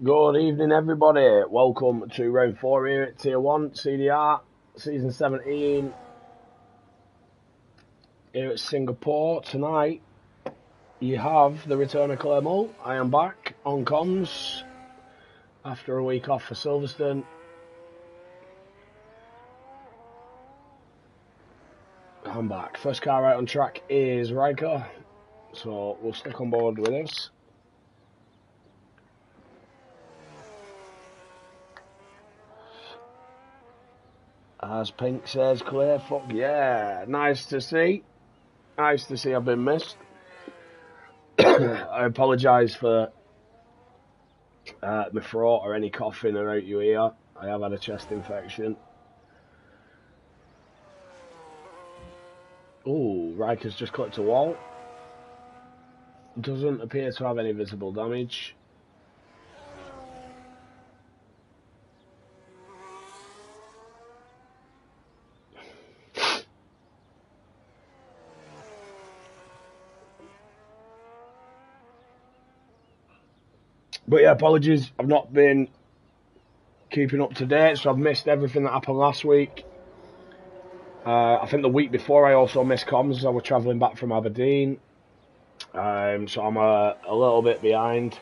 Good evening, everybody. Welcome to round 4 here at Tier 1 CDR Season 17 here at Singapore. Tonight, you have the return of Clay Mull. I am back on comms after a week off for Silverstone. I'm back. First car out on track is Riker, so we'll stick on board with this. As Pink says, Clay, fuck yeah. Nice to see. Nice to see I've been missed. I apologise for my throat or any coughing around your ear. I have had a chest infection. Ooh, Riker's just clipped a wall. Doesn't appear to have any visible damage. But yeah, apologies. I've not been keeping up to date, so I've missed everything that happened last week. I think the week before I also missed comms as I was travelling back from Aberdeen. So I'm a little bit behind.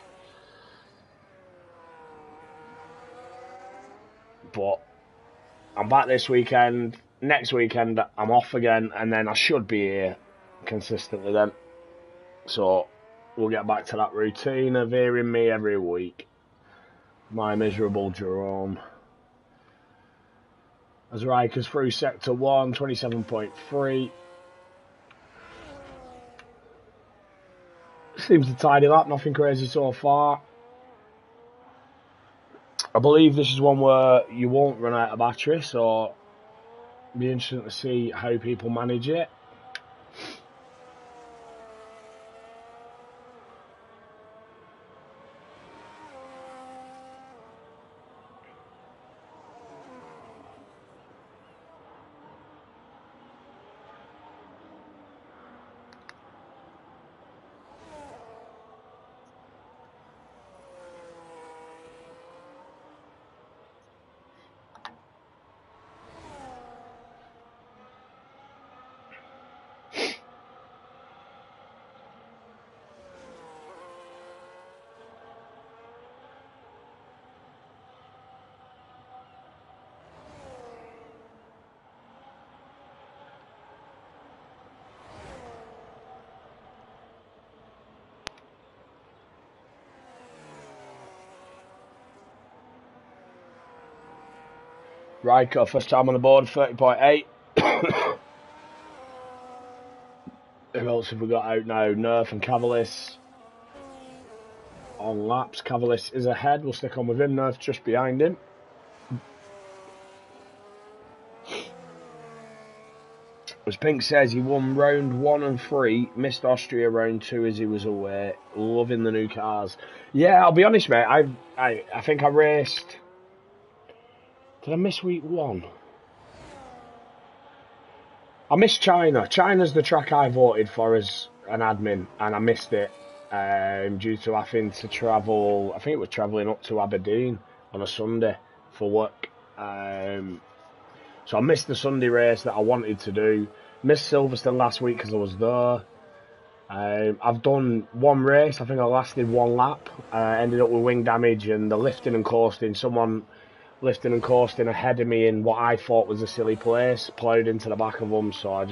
But I'm back this weekend. Next weekend I'm off again, and then I should be here consistently then. So we'll get back to that routine of hearing me every week. My miserable Jerome. As Riker's through sector 1, 27.3. Seems to tidy up, nothing crazy so far. I believe this is one where you won't run out of battery, so it'll be interesting to see how people manage it. Riker, first time on the board, 30.8. Who else have we got out now? Nerf and Cavalis on laps. Cavalis is ahead, we'll stick on with him. Nerf just behind him. As Pink says, he won round 1 and 3, missed Austria round 2 as he was away. Loving the new cars. Yeah, I'll be honest, mate. I think I raced. Did I miss week 1? I missed China. China's the track I voted for as an admin, and I missed it due to having to travel. I think it was travelling up to Aberdeen on a Sunday for work. So I missed the Sunday race that I wanted to do. Missed Silverstone last week because I was there. I've done one race. I think I lasted one lap. Ended up with wing damage and the lifting and coasting. Someone lifting and coasting ahead of me in what I thought was a silly place, ploughed into the back of them. So I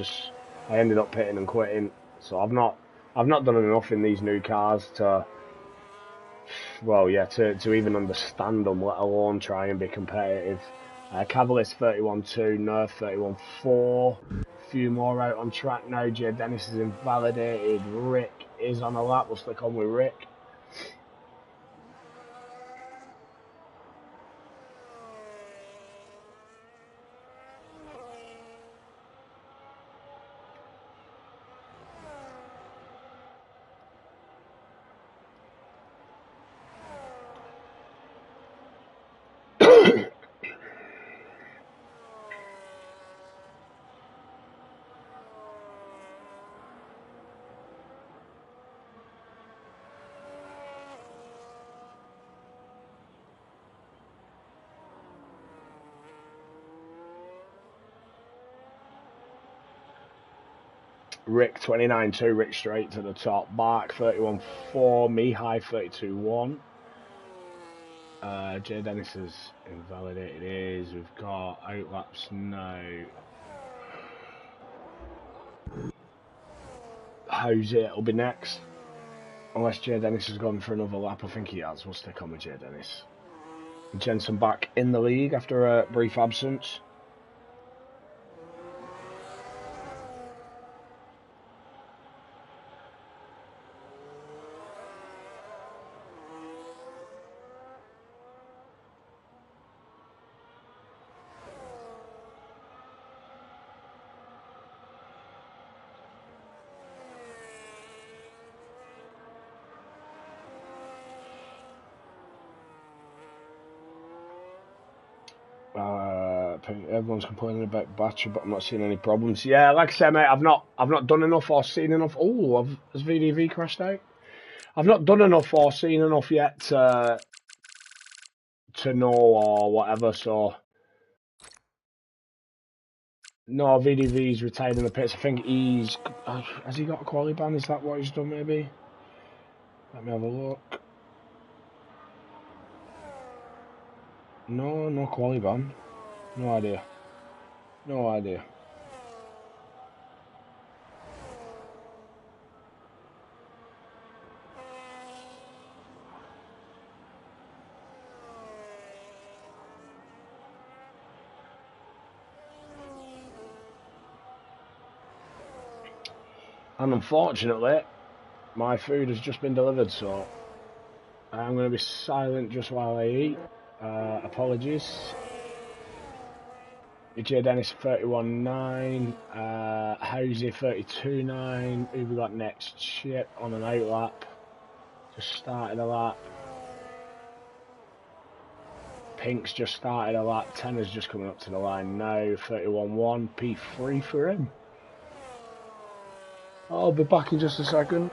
ended up pitting and quitting. So I've not done enough in these new cars to even understand them, let alone try and be competitive. Cavalis 31.2, Nerf 31.4. A few more out on track now. Jay Dennis is invalidated. Rick is on a lap. We'll stick on with Rick. Rick 29-2, Rick straight to the top. Bark 31-4, Mihai 32-1. Jay Dennis has invalidated his. We've got outlaps now. How's it? It'll be next. Unless Jay Dennis has gone for another lap. I think he has. We'll stick on with Jay Dennis. Jensen back in the league after a brief absence. Everyone's complaining about battery, but I'm not seeing any problems. Yeah, like I said, mate, I've not done enough or seen enough. Oh, has VDV crashed out? I've not done enough or seen enough yet to know or whatever. So no, VDV's retired in the pits. I think has he got a quali ban? Is that what he's done? Maybe. Let me have a look. No quali ban. No idea. No idea. And unfortunately, my food has just been delivered, so I'm going to be silent just while I eat. Apologies. J Dennis 31.9, Housey 32.9. Who we got next? Chip on an outlap. Just started a lap. Pink's just started a lap. Tenner's just coming up to the line now. 31.1. P3 for him. I'll be back in just a second.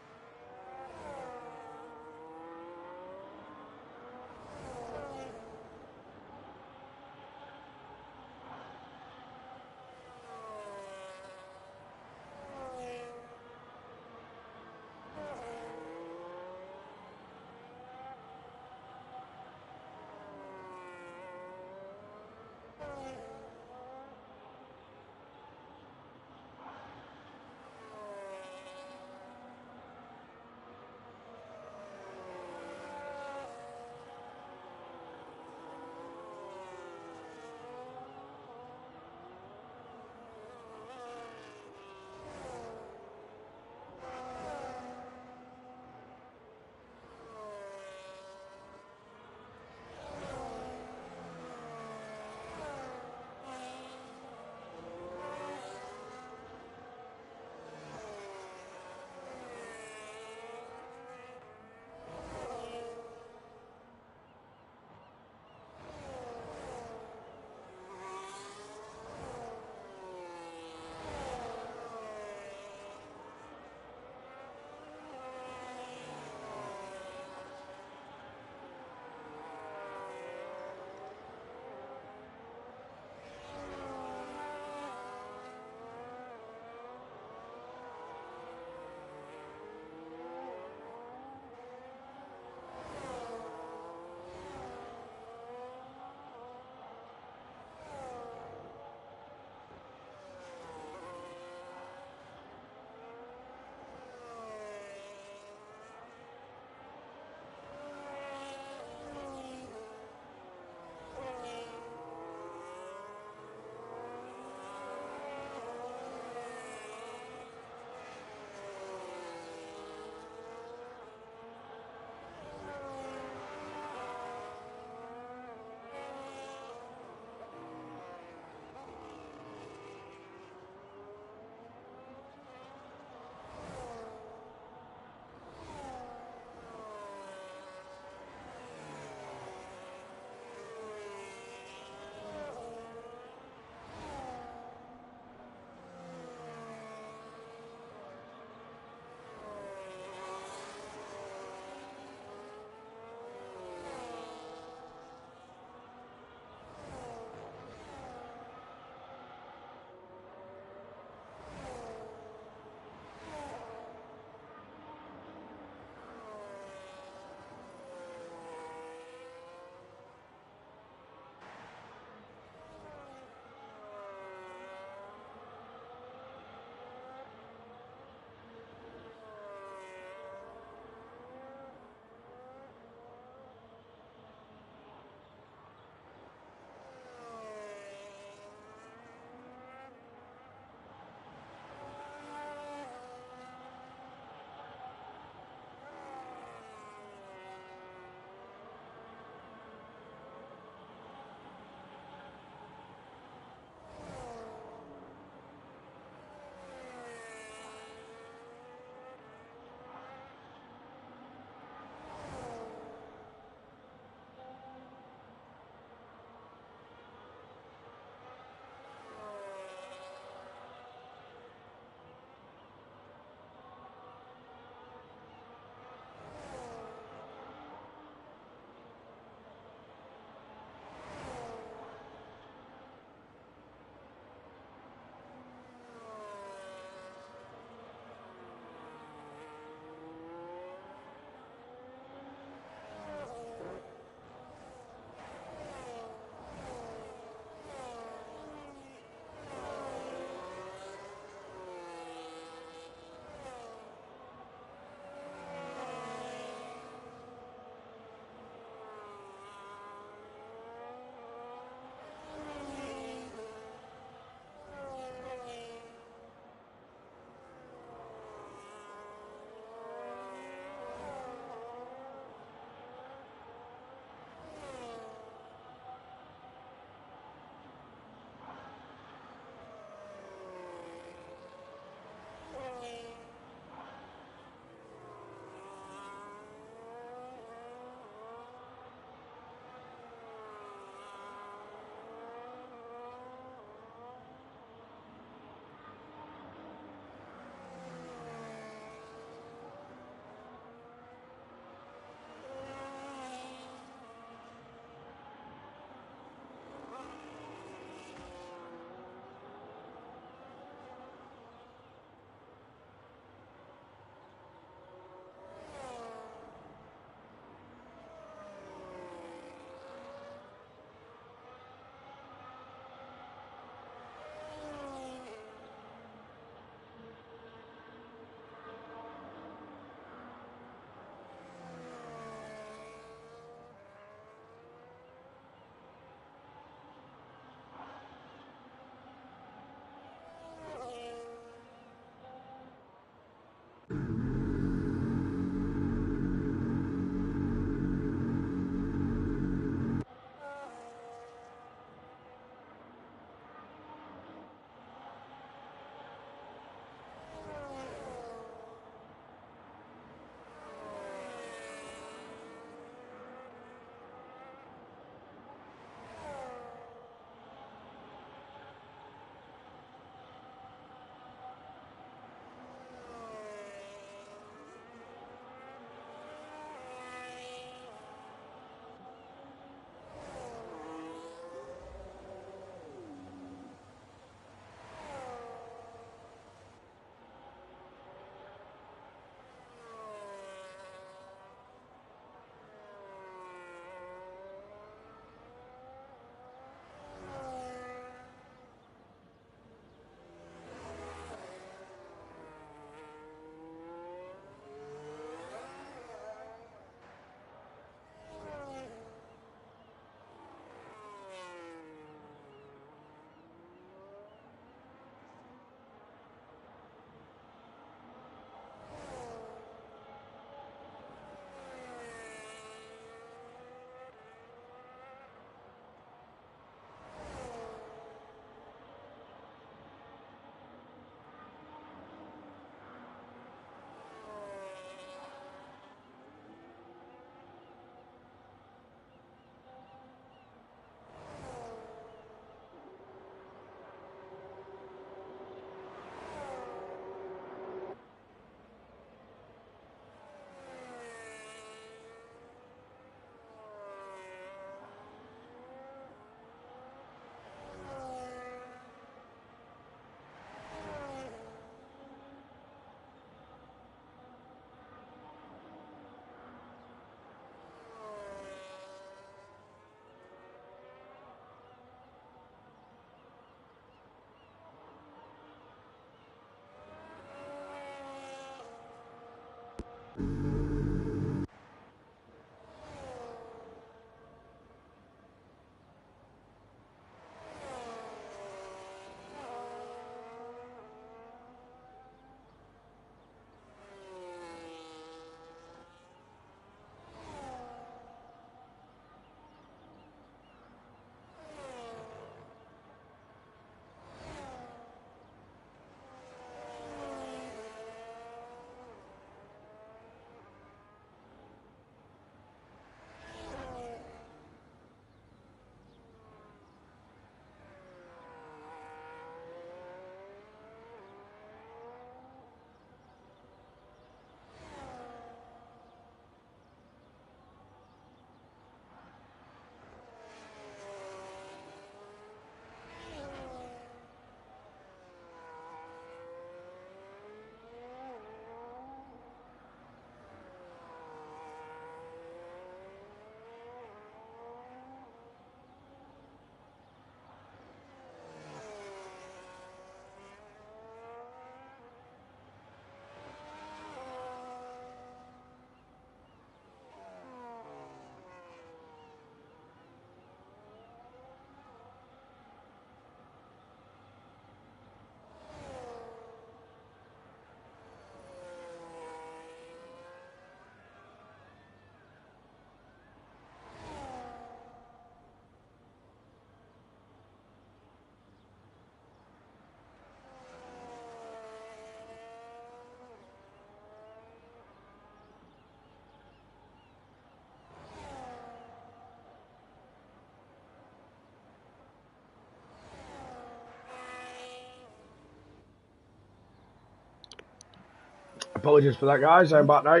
Apologies for that, guys. I'm back now.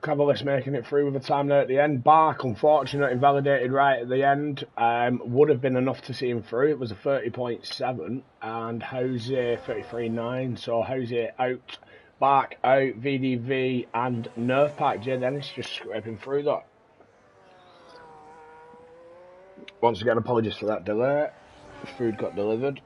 Cavallis making it through with a time there at the end. Bark, unfortunate, invalidated right at the end. Would have been enough to see him through. It was a 30.7 and Jose 33.9. So Jose out, Bark out, VDV and Nerf Pack. Jay Dennis just scraping through that. Once again, apologies for that delay. Food got delivered.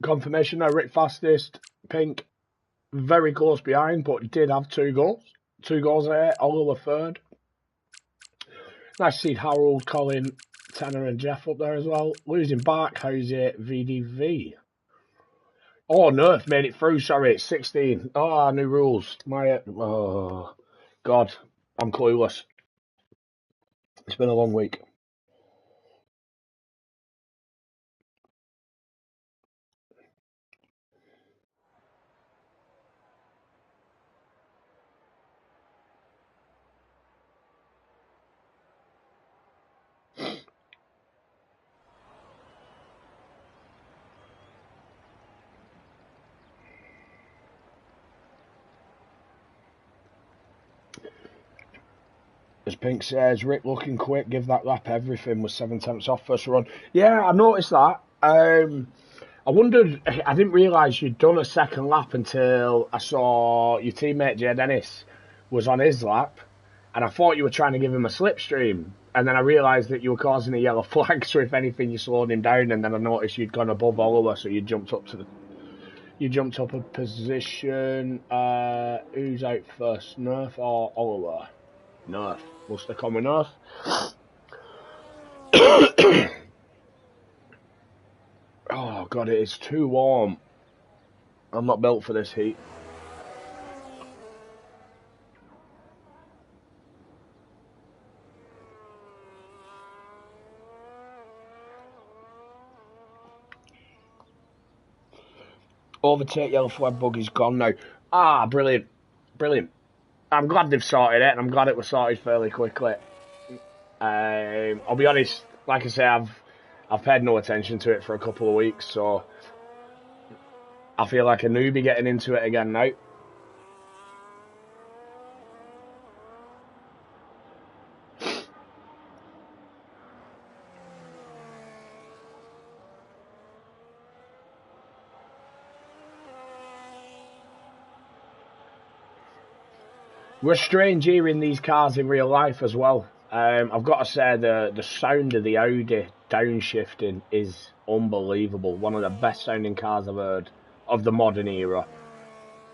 Confirmation now, Rick fastest, Pink very close behind, but did have 2 goals. 2 goals there, Oliver third. Nice to see Harold, Colin, Tanner and Jeff up there as well. Losing back, Jose, VDV. Oh, Nerf made it through, sorry, it's 16. Oh, new rules. Oh, God, I'm clueless. It's been a long week. As Pink says, Rick looking quick, give that lap everything, was 7/10 off first run. Yeah, I noticed that. I wondered, I didn't realise you'd done a second lap until I saw your teammate Jay Dennis was on his lap, and I thought you were trying to give him a slipstream, and then I realised that you were causing a yellow flag, so if anything you slowed him down, and then I noticed you'd gone above Oliver, so you jumped up a position. Who's out first, Nerf or Oliver? Nerf. We'll stick on with Nerf. Oh God, it is too warm. I'm not built for this heat. Overtake yellow flag buggy's gone now. Ah, brilliant. Brilliant. I'm glad they've sorted it, and I'm glad it was sorted fairly quickly. I'll be honest, like I say, I've paid no attention to it for a couple of weeks, so I feel like a newbie getting into it again now. We're strange hearing these cars in real life as well. I've got to say the sound of the Audi downshifting is unbelievable. One of the best sounding cars I've heard of the modern era.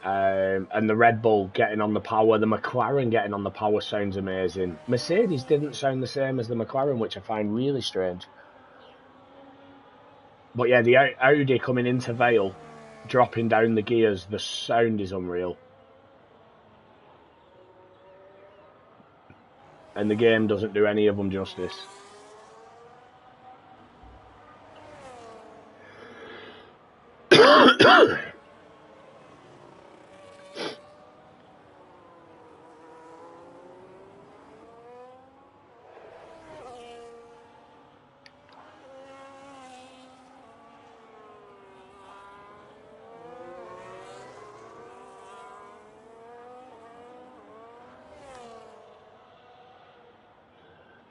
And the Red Bull getting on the power, the McLaren getting on the power sounds amazing. Mercedes didn't sound the same as the McLaren, which I find really strange. But yeah, the Audi coming into Vale, dropping down the gears, the sound is unreal. And the game doesn't do any of them justice.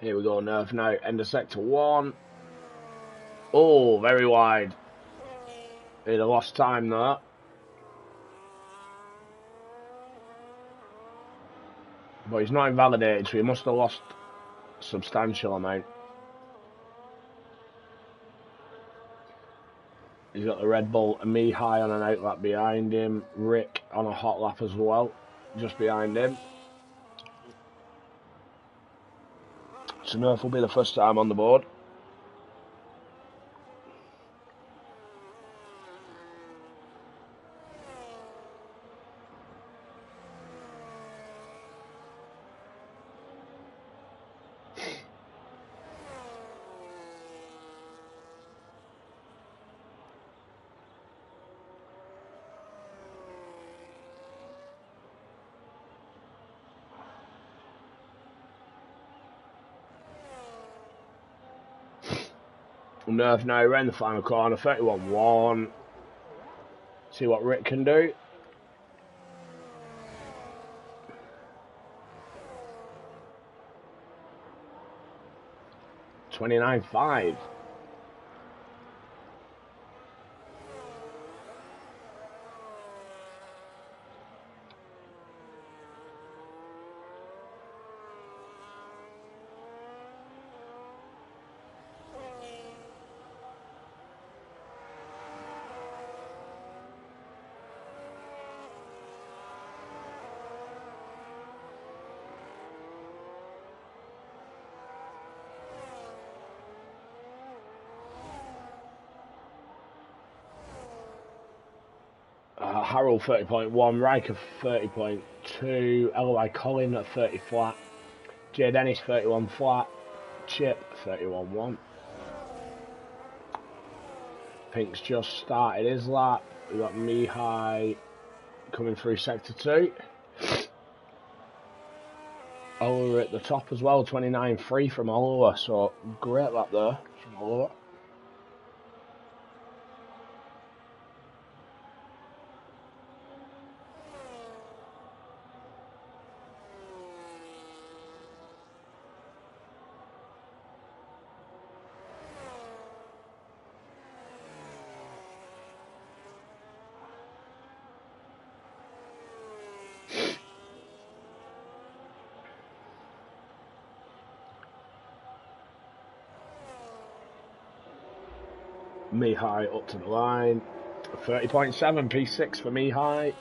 Here we go, Nerf now. End of sector 1. Oh, very wide. He'd have lost time there. But he's not invalidated, so he must have lost a substantial amount. He's got the Red Bull and Mihai on an out lap behind him. Rick on a hot lap as well, just behind him. So Nerf will be the first time on the board. Nerf now around the final corner, 31-1. See what Rick can do. $29.5. Harold 30.1, Riker 30.2, LOI Colin at 30 flat, J Dennis 31 flat, Chip 31.1. Pink's just started his lap. We've got Mihai coming through sector 2. Oliver at the top as well, 29.3 from Oliver, so great lap there from Oliver. Mihai up to the line, 30.7, P6 for Mihai.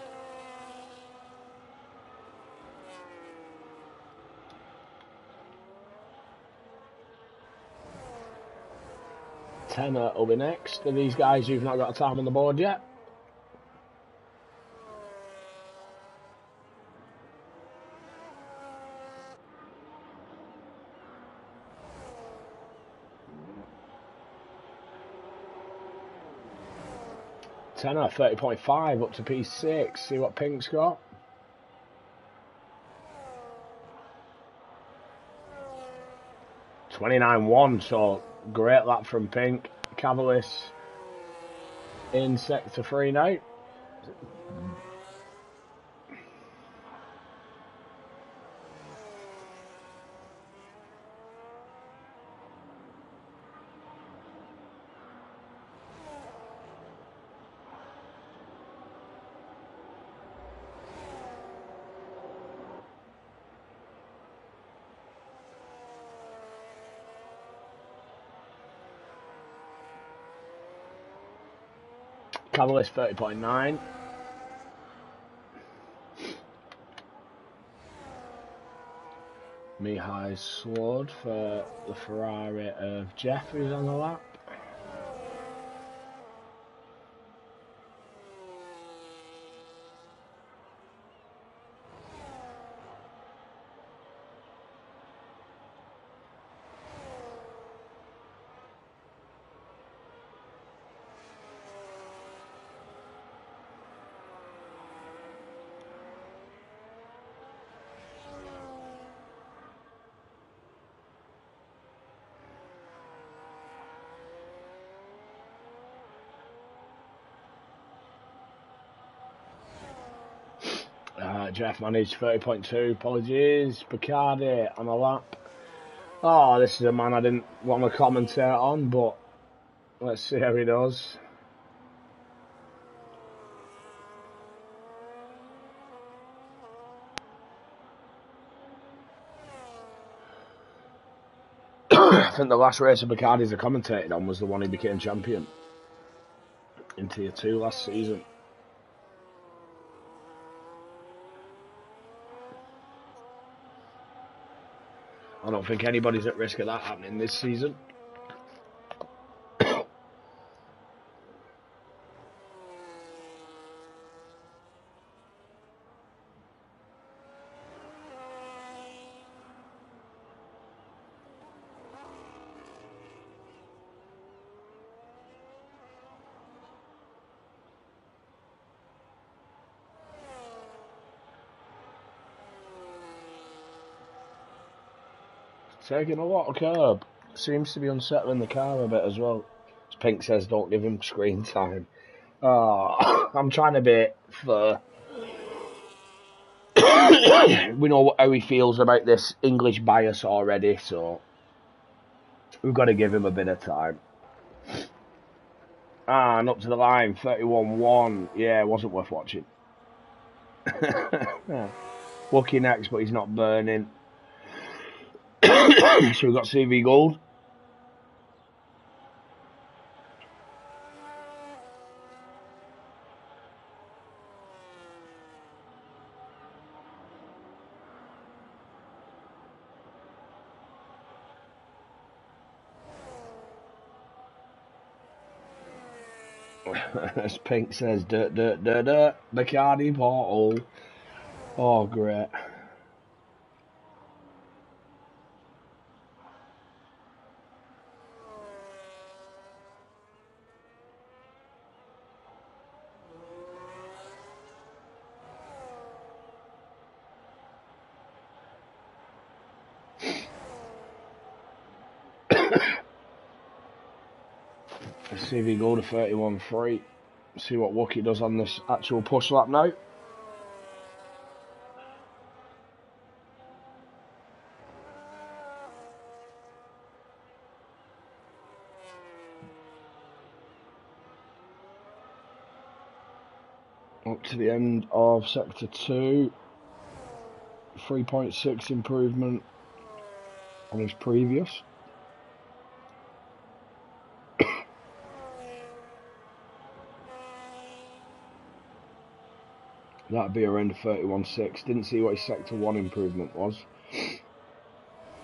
Tenor will be next. Are these guys who've not got a time on the board yet? Tenor 30.5 up to P6. See what Pink's got. $29.1, so great lap from Pink. Cavalis in sector 3 now. Cavaliers 30.9. Mihai's Sword for the Ferrari of Jeff, who's on the lap. Jeff managed 30.2, apologies. Bacardi on a lap. Oh, this is a man I didn't want to commentate on, but let's see how he does. I think the last race of Bacardi's I commentated on was the one he became champion in Tier 2 last season. I don't think anybody's at risk of that happening this season. Taking a lot of curb. Seems to be unsettling the car a bit as well. As Pink says, don't give him screen time. I'm trying to be for... We know how he feels about this English bias already, so we've got to give him a bit of time. And up to the line, 31-1. Yeah, it wasn't worth watching. Wookie next, but he's not burning. So we've got CV Gold. As Pink says, dirt, Bacardi portal. Oh, great. Let's see if he go to 31-3. See what Wookie does on this actual push lap now. Up to the end of sector 2. 3.6 improvement on his previous. That'd be around 31.6. Didn't see what his sector 1 improvement was.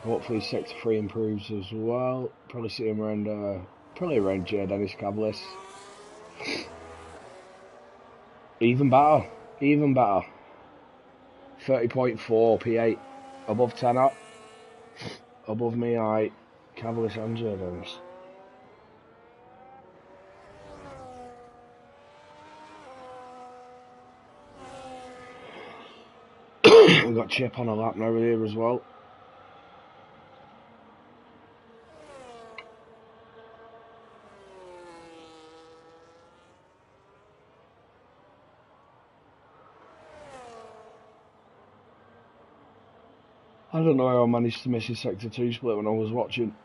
Hopefully sector 3 improves as well. Probably see him around probably around J. Dennis Cavaliers. Even better. 30.4 P8. Above 10 up. Above me, Cavaliers and J. Dennis. We've got Chip on a lap now here as well. I don't know how I managed to miss his sector 2 split when I was watching.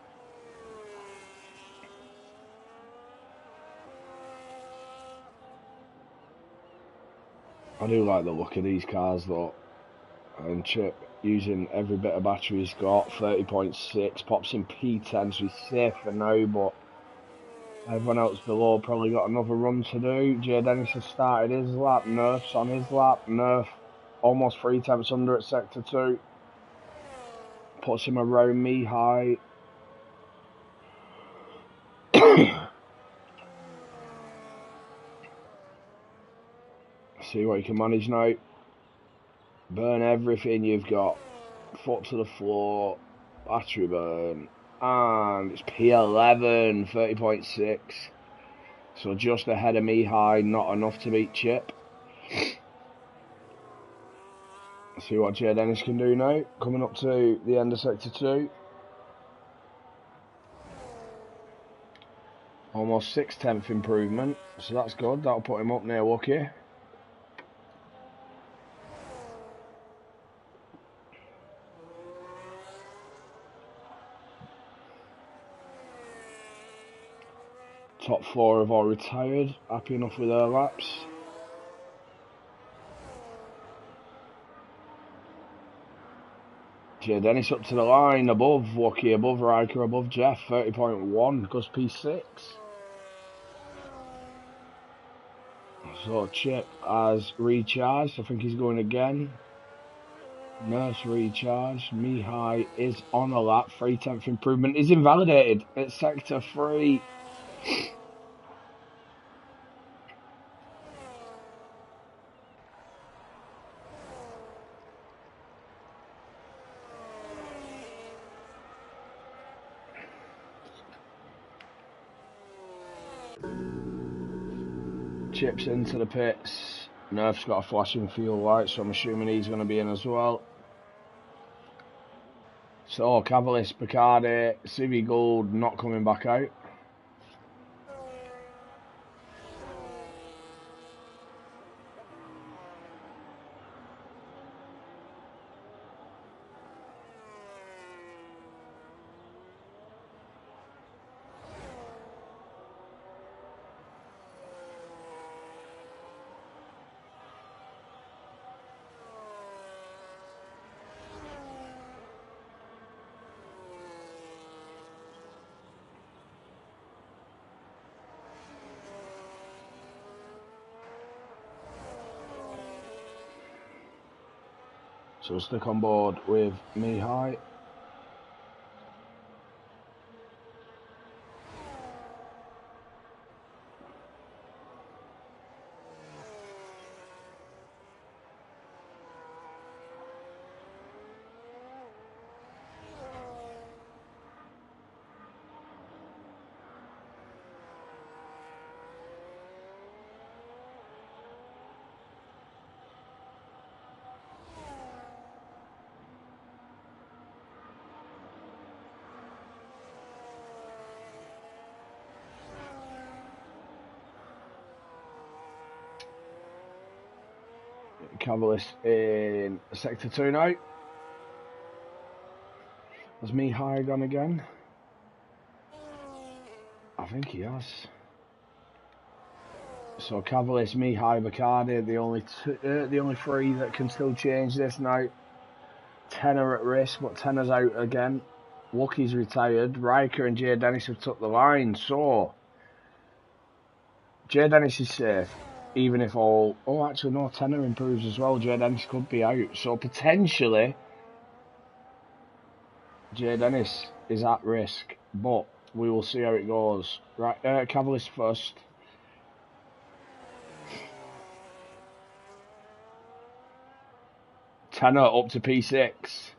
I do like the look of these cars though. And Chip using every bit of battery he's got, 30.6, pops in P10, so he's safe for now, but Everyone else below probably got another run to do. Jay Dennis has started his lap. Nerf's on his lap. Nerf almost 3 tenths under at sector 2. Puts him around me high. See what you can manage now. Burn everything you've got. Foot to the floor. Battery burn. And it's P11, 30.6. So just ahead of me high, not enough to beat Chip. See what Jay Dennis can do now. Coming up to the end of sector 2. Almost 6/10 improvement. So that's good. That'll put him up near Wookie. Top 4 have all retired. Happy enough with their laps. Jay Dennis up to the line, above Wookie, above Riker, above Jeff, 30.1, Gus P6. So Chip has recharged, I think he's going again. Nurse recharged, Mihai is on a lap, 3/10 improvement, is invalidated at sector 3. Chip's into the pits. Nerf's got a flashing fuel light, so I'm assuming he's going to be in as well. So Cavalis, Bacardi, Civi Gold not coming back out. So stick on board with Mihai. Cavalis in sector 2 now. Has Mihai gone again? I think he has. So Cavalis, Mihai, Bacardi, the only 3 that can still change this now. Tenor at risk, but Tenor's out again. Wookie's retired. Riker and Jay Dennis have took the line. So Jay Dennis is safe. Even if all... Oh, actually, no, Tenor improves as well. Jay Dennis could be out. So, potentially, Jay Dennis is at risk. But we will see how it goes. Right, Cavalis first. Tenor up to P6.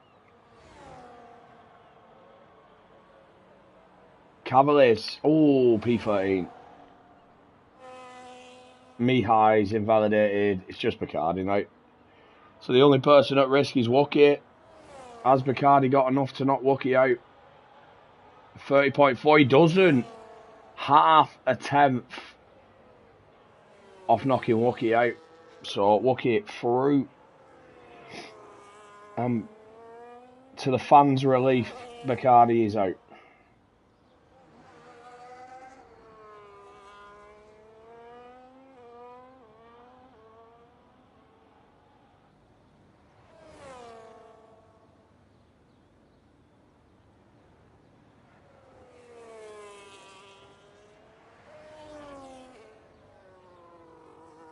Cavalis. Oh, P13. Mihai's invalidated. It's just Bacardi now. So the only person at risk is Wookie. Has Bacardi got enough to knock Wookie out? 30.4. He doesn't. Half a tenth off knocking Wookie out. So Wookie through. To the fans' relief, Bacardi is out.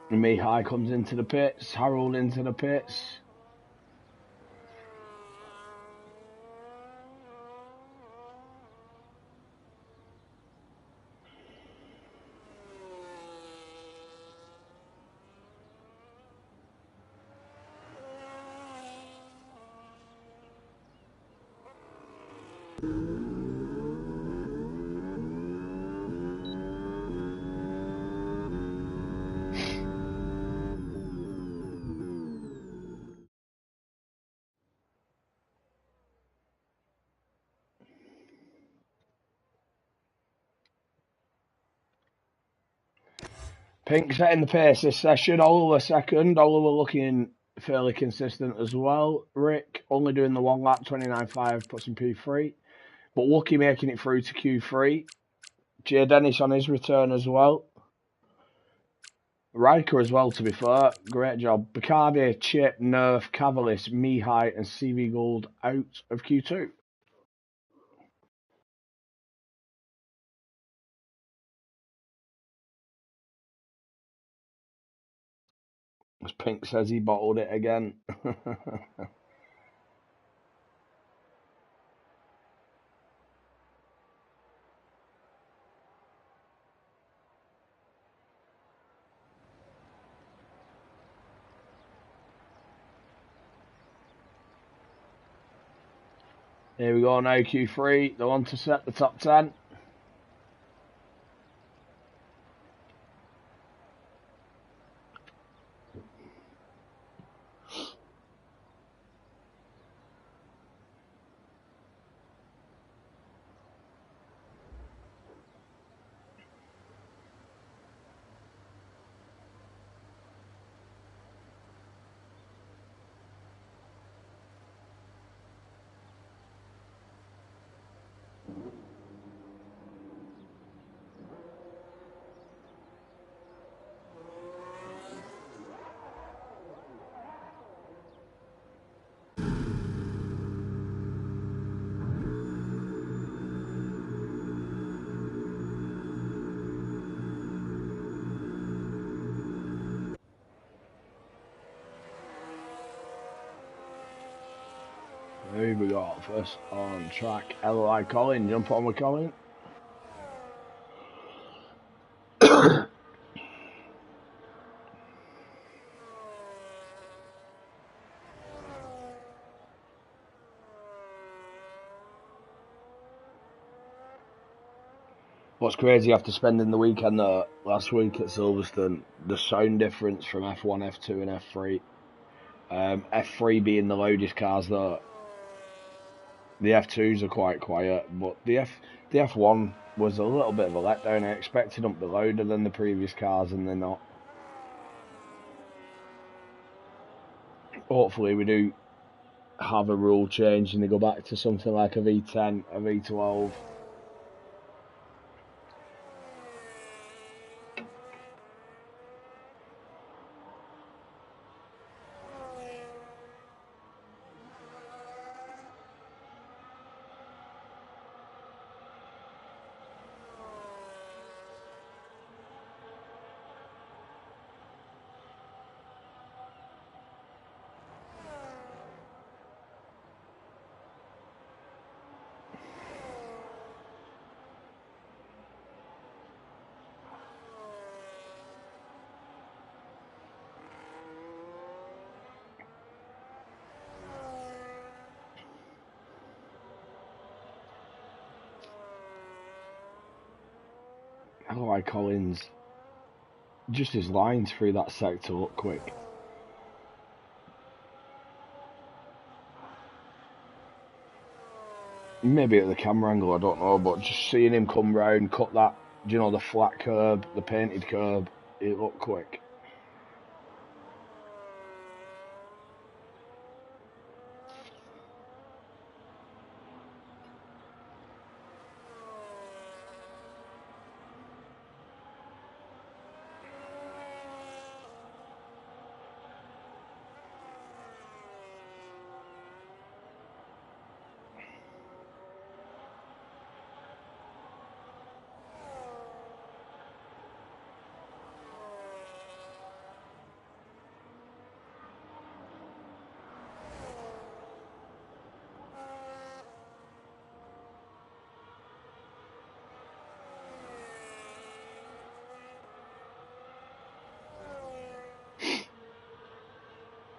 And Mihai comes into the pits, Harold into the pits. Pink setting the pace this session. Oliver second. Oliver looking fairly consistent as well. Rick only doing the one lap, 29.5, puts in P3. But Lucky making it through to Q3. Jay Dennis on his return as well. Riker as well, to be fair. Great job. Bacardi, Chip, Nerf, Cavalis, Mihai, and CV Gold out of Q2. As Pink says, he bottled it again. Here we go now, Q3. They want to set the top 10. Here we go. First on track, LOI Colin. Jump on with Colin. What's crazy after spending the weekend last week at Silverstone, the sound difference from F1, F2 and F3. F3 being the loudest cars though. The F2s are quite quiet, but the F1 was a little bit of a letdown. I expected them to be louder than the previous cars and they're not. Hopefully we do have a rule change and they go back to something like a V10, a V12. I don't like Collins. Just his lines through that sector look quick. Maybe at the camera angle, I don't know, but just seeing him come round, cut that, you know, the flat curb, the painted curb, it looked quick.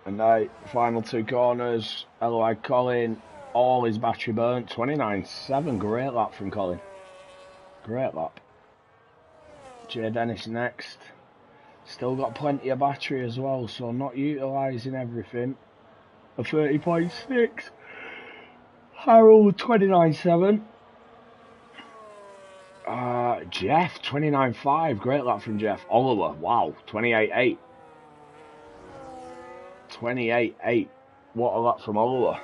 And now, final two corners. LOI Colin, all his battery burnt. 29.7, great lap from Colin. Great lap. Jay Dennis next. Still got plenty of battery as well, so not utilising everything. A 30.6. Harold 29.7. Jeff 29.5. Great lap from Jeff. Oliver, wow, 28.8. 28.8. What a lap from Oliver.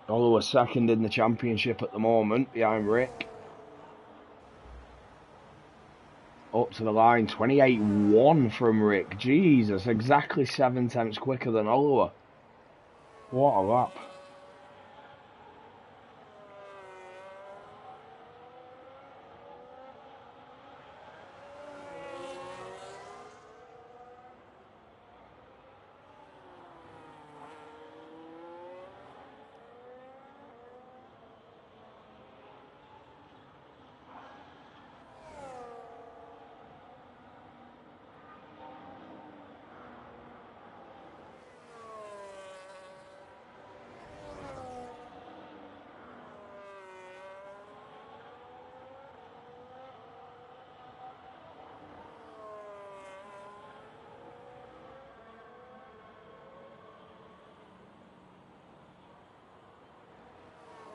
Oliver second in the championship at the moment, behind Rick. Up to the line, 28.1 from Rick. Jesus, exactly 7 tenths quicker than Oliver. What a lap.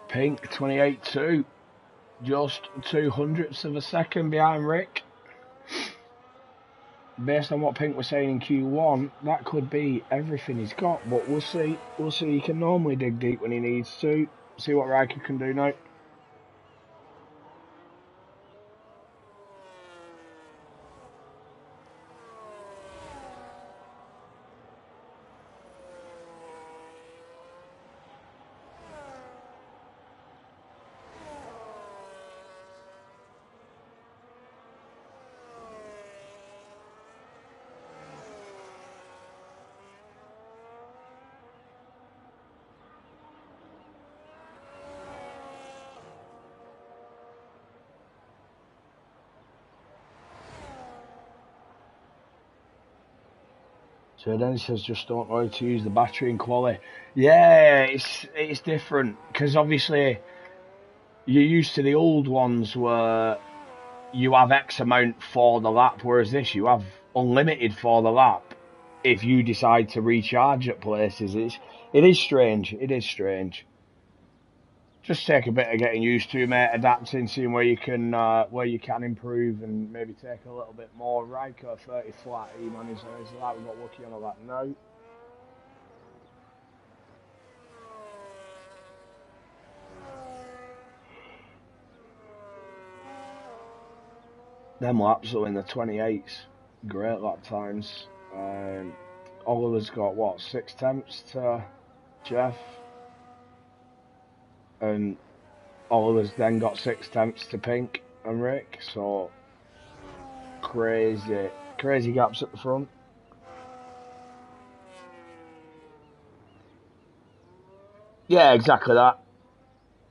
Pink 28.2. Just 200ths of a second behind Rick. Based on what Pink was saying in Q1, that could be everything he's got, but we'll see. We'll see. He can normally dig deep when he needs to. See what Riker can do now. So then he says, just don't know how to use the battery in quali. Yeah, it's different because obviously you're used to the old ones where you have X amount for the lap, whereas this you have unlimited for the lap. If you decide to recharge at places, it is strange. It is strange. Just take a bit of getting used to, mate. Adapting, seeing where you can improve, and maybe take a little bit more. Riker 30 flat. He managed to raise that. We've got lucky on all that now. Them laps are in the 28s. Great lap times. Oliver's got what, 6 tenths to Jeff, and Oliver's then got 6 tenths to Pink and Rick. So crazy gaps at the front. Yeah, exactly that.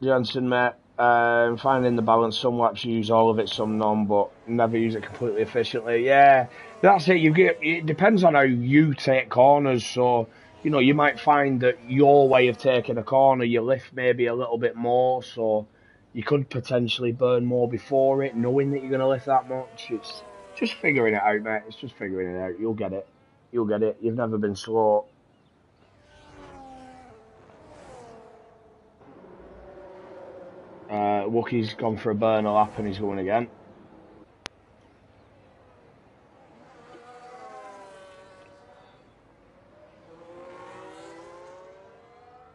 Jensen, mate. Finding the balance. Some laps use all of it, some none, but never use it completely efficiently. Yeah, that's it. It depends on how you take corners. So, you might find that your way of taking a corner, you lift maybe a little bit more, so you could potentially burn more before it, knowing that you're going to lift that much. It's just figuring it out, mate. It's just figuring it out. You'll get it. You'll get it. You've never been slow. Wookie's gone for a burner lap and he's going again.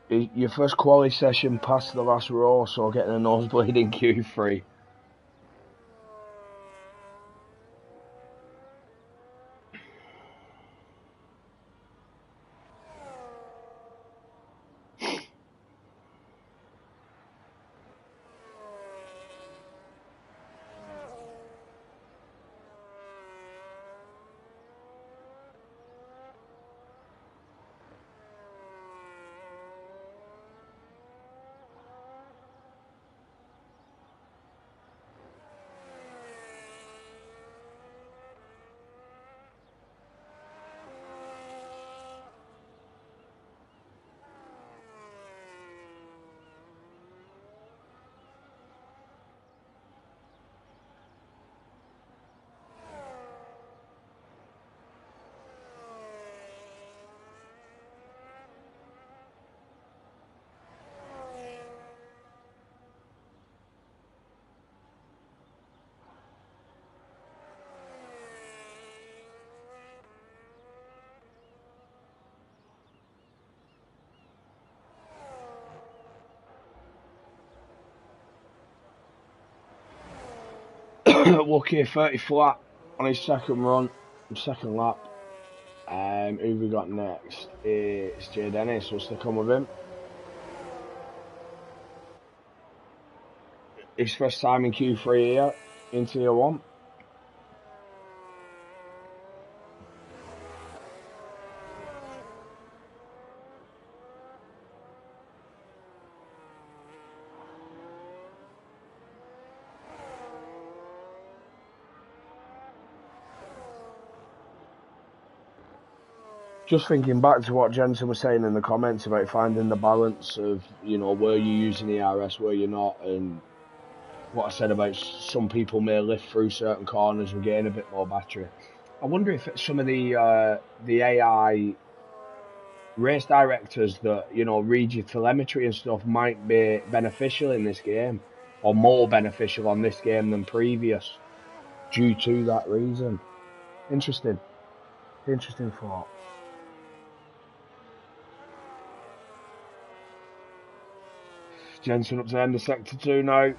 Your first quali session past the last row, so getting a nosebleed in Q3. Wookie 30 flat on his second run, second lap. Who we got next? It's Jay Dennis. We'll stick on with him. His first time in Q3 here in Tier 1. Just thinking back to what Jensen was saying in the comments about finding the balance of, you know, were you using the RS, were you not, and what I said about some people may lift through certain corners and gain a bit more battery. I wonder if some of the AI race directors that, you know, read your telemetry and stuff might be beneficial in this game, or more beneficial on this game than previous, due to that reason. Interesting thought. Jensen up to the end of sector 2 now,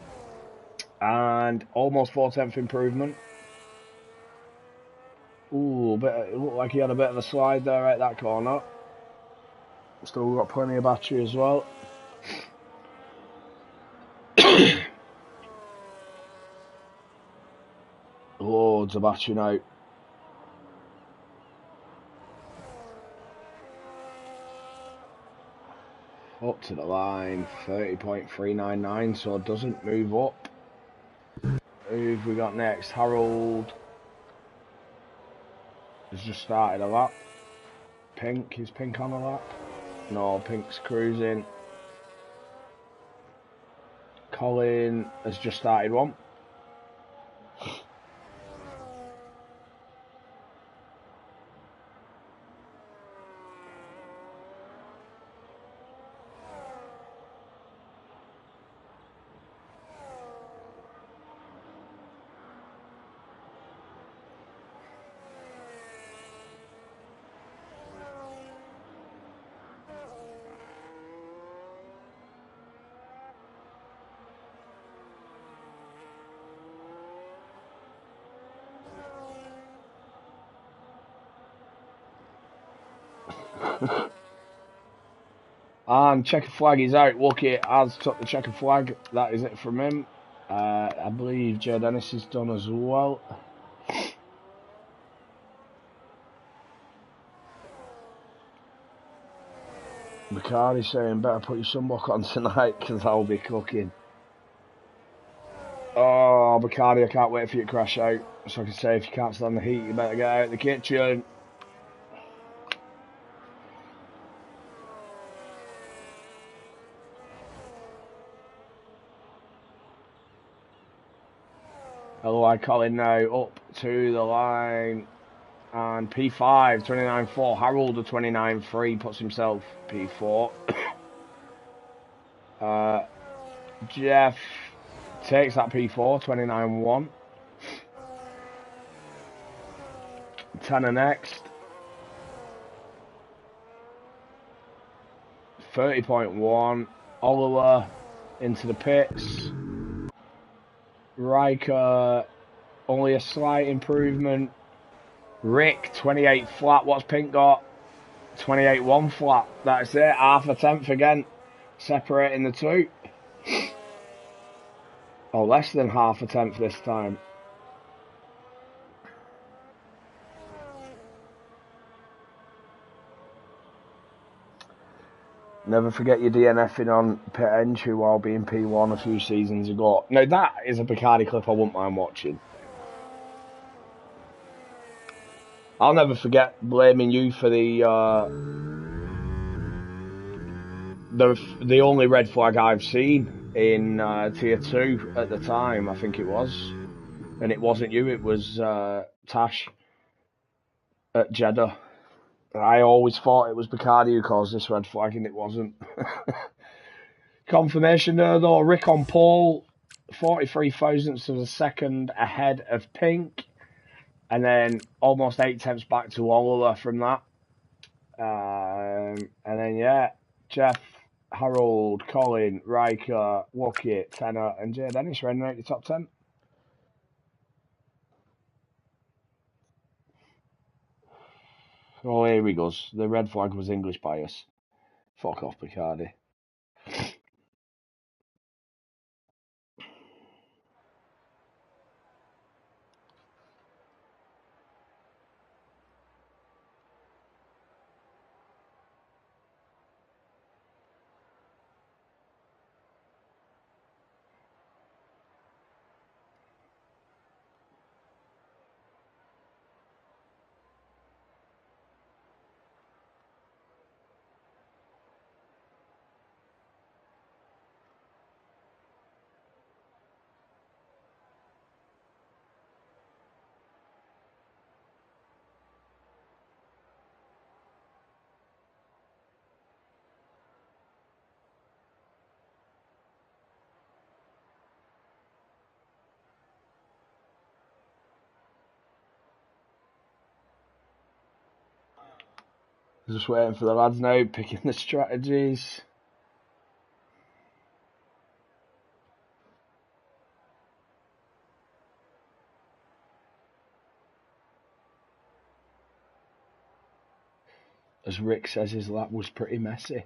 and almost 4/10 improvement. Ooh, it looked like he had a bit of a slide there at that corner. Still got plenty of battery as well. Loads of battery now. Up to the line, 30.399, so it doesn't move up. Who have we got next? Harold has just started a lap. Pink, is Pink on a lap? No, Pink's cruising. Colin has just started one. And checker flag is out. Wookie has took the checker flag. That is it from him. I believe Joe Dennis is done as well. Bacardi saying better put your sunblock on tonight because I'll be cooking. Oh, Bacardi, I can't wait for you to crash out. So I can say if you can't stand the heat, you better get out of the kitchen. Hello, I Colin now up to the line. And P5, 29.4. Harold, the 29.3, puts himself P4. Jeff takes that P4, 29.1. Tanner next. 30.1. Oliver into the pits. Riker, only a slight improvement. Rick, 28 flat. What's Pink got? 28.1 flat. That's it. Half a tenth again. Separating the two. Oh, less than half a tenth this time. Never forget your DNFing on pit entry while being P1 a few seasons ago. Now that is a Bacardi clip I wouldn't mind watching. I'll never forget blaming you for the only red flag I've seen in Tier 2 at the time, I think it was. And it wasn't you, it was Tash at Jeddah. I always thought it was Bacardi who caused this red flag, and it wasn't. Confirmation there, though. Rick on pole, 43 thousandths of a second ahead of Pink. And then almost 8 tenths back to Oliver from that. And then, yeah, Jeff, Harold, Colin, Riker, Wookie, Tanner, and Jay Dennis running out the top 10. Oh, here he goes. The red flag was English bias. Fuck off, Picardy. Just waiting for the lads now, picking the strategies. As Rick says, his lap was pretty messy.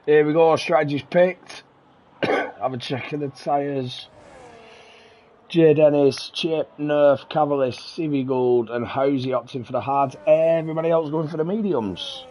Here we go, strategies picked. Have a check of the tyres. J Dennis, Chip, Nerf, Cavalier, CV Gold, and Hosey opting for the hards. Everybody else going for the mediums.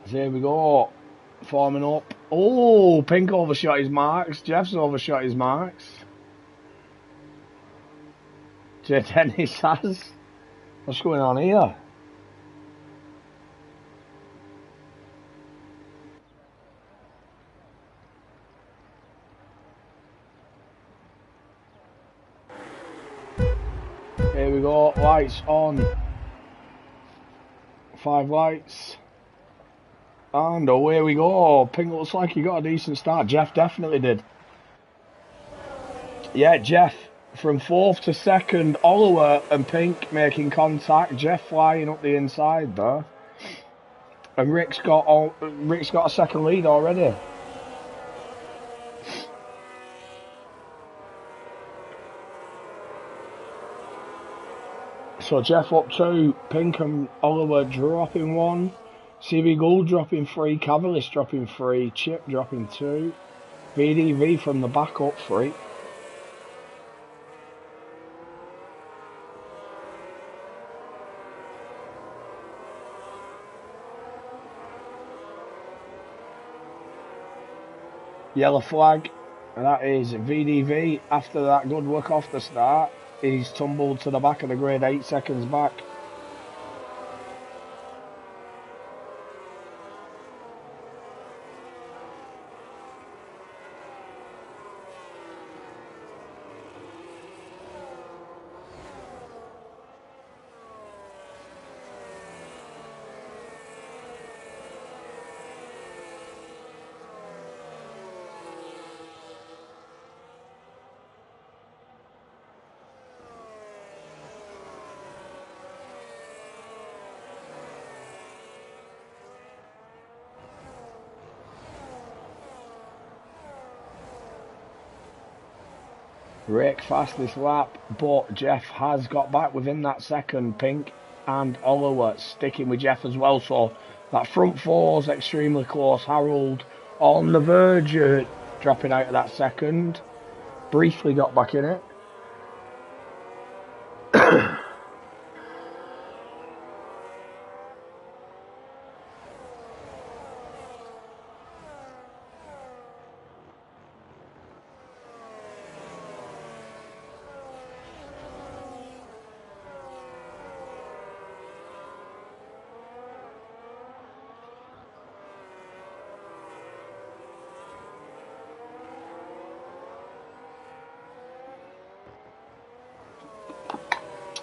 So here we go. Forming up. Oh, Pink overshot his marks. Jeff's overshot his marks. J Dennis has. What's going on here? Here we go. Lights on. 5 lights. And away we go. Pink looks like he got a decent start. Jeff definitely did. Yeah, Jeff from 4th to 2nd. Oliver and Pink making contact. Jeff flying up the inside there. And Rick's got a second lead already. So Jeff up 2, Pink and Oliver dropping 1, CB Gould dropping 3, Cavallis dropping 3, Chip dropping 2, VDV from the back up 3. Yellow flag, and that is VDV. After that good work off the start, he's tumbled to the back of the grid 8 seconds back. Rick fastest lap, but Jeff has got back within that second. Pink and Oliver sticking with Jeff as well, so that front four's extremely close. Harold on the verge of dropping out of that second. Briefly got back in it.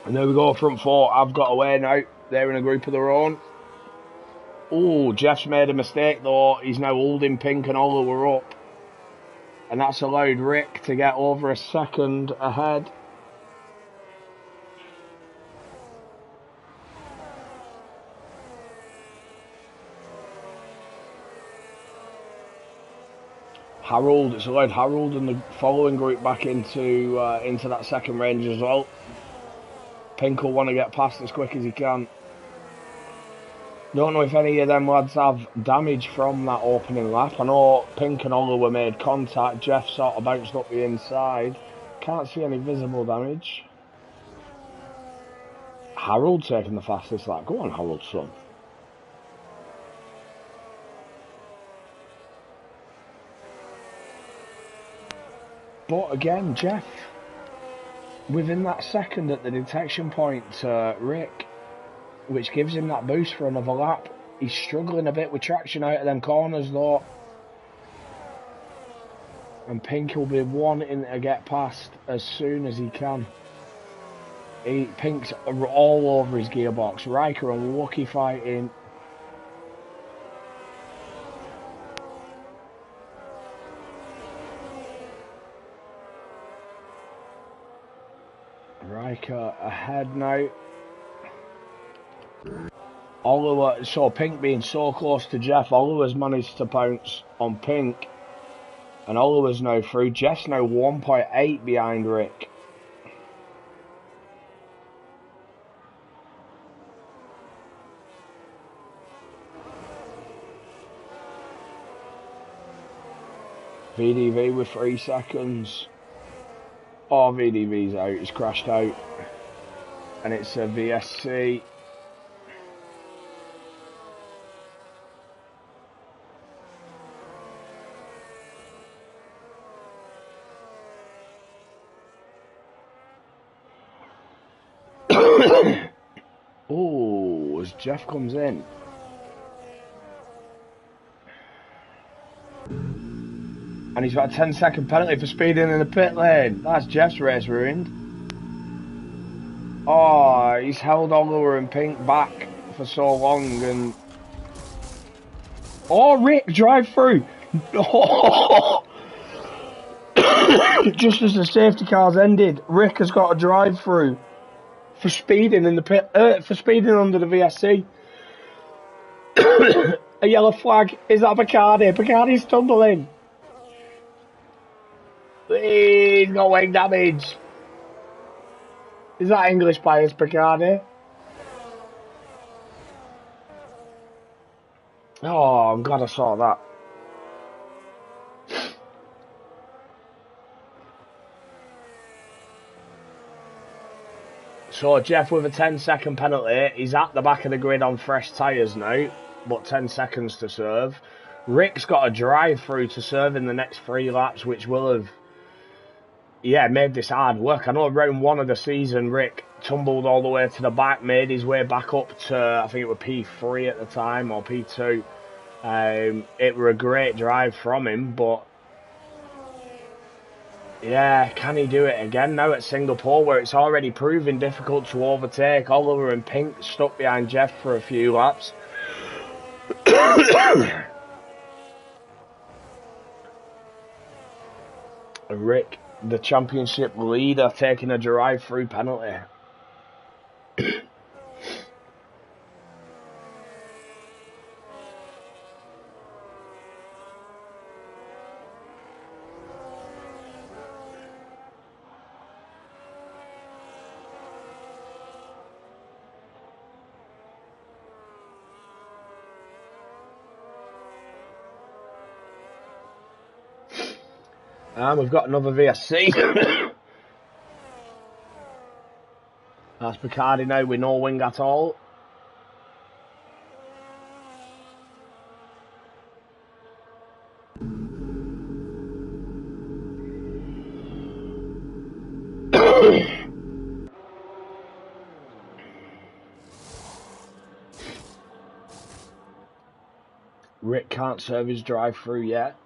And there we go, front four. I've got away now. They're in a group of their own. Oh, Jeff's made a mistake though. He's now holding Pink and Oliver up. And that's allowed Rick to get over a second ahead. Harold, it's allowed Harold and the following group back into that second range as well. Pink will want to get past as quick as he can. Don't know if any of them lads have damage from that opening lap. I know Pink and Oliver made contact. Jeff sort of bounced up the inside. Can't see any visible damage. Harold taking the fastest lap. Go on, Harold, son. But again, Jeff, within that second at the detection point to Rick, which gives him that boost for another lap. He's struggling a bit with traction out of them corners though. And Pink will be wanting to get past as soon as he can. Pink's all over his gearbox. Riker and Lucky fighting. Riker ahead now. Oliver, so Pink being so close to Jeff, Oliver's managed to pounce on Pink. And Oliver's now through. Jeff's now 1.8 behind Rick. VDV with 3 seconds. Oh, VDV's out. He's crashed out. And it's a VSC. Oh, as Jeff comes in. And he's got a 10-second penalty for speeding in the pit lane. That's Jeff's race ruined. Oh, he's held Oliver and Pink back for so long and... Oh, Rick, drive through. Oh. Just as the safety car's ended, Rick has got a drive through for speeding in the pit, for speeding under the VSC. A yellow flag. Is that Bacardi? Bacardi's tumbling. He's got wing damage. Is that English bias, Bacardi? Oh, I'm glad I saw that. So Jeff with a 10-second penalty. He's at the back of the grid on fresh tyres now, but 10 seconds to serve. Rick's got a drive-through to serve in the next 3 laps, which will have, made this hard work. I know round 1 of the season, Rick tumbled all the way to the back, made his way back up to, I think it was P3 at the time, or P2. It were a great drive from him, but yeah, can he do it again now at Singapore, where it's already proving difficult to overtake? Oliver and Pink stuck behind Jeff for a few laps. Rick, the championship leader, taking a drive-through penalty. And we've got another VSC. That's Bacardi now with no wing at all. Rick can't serve his drive-through yet.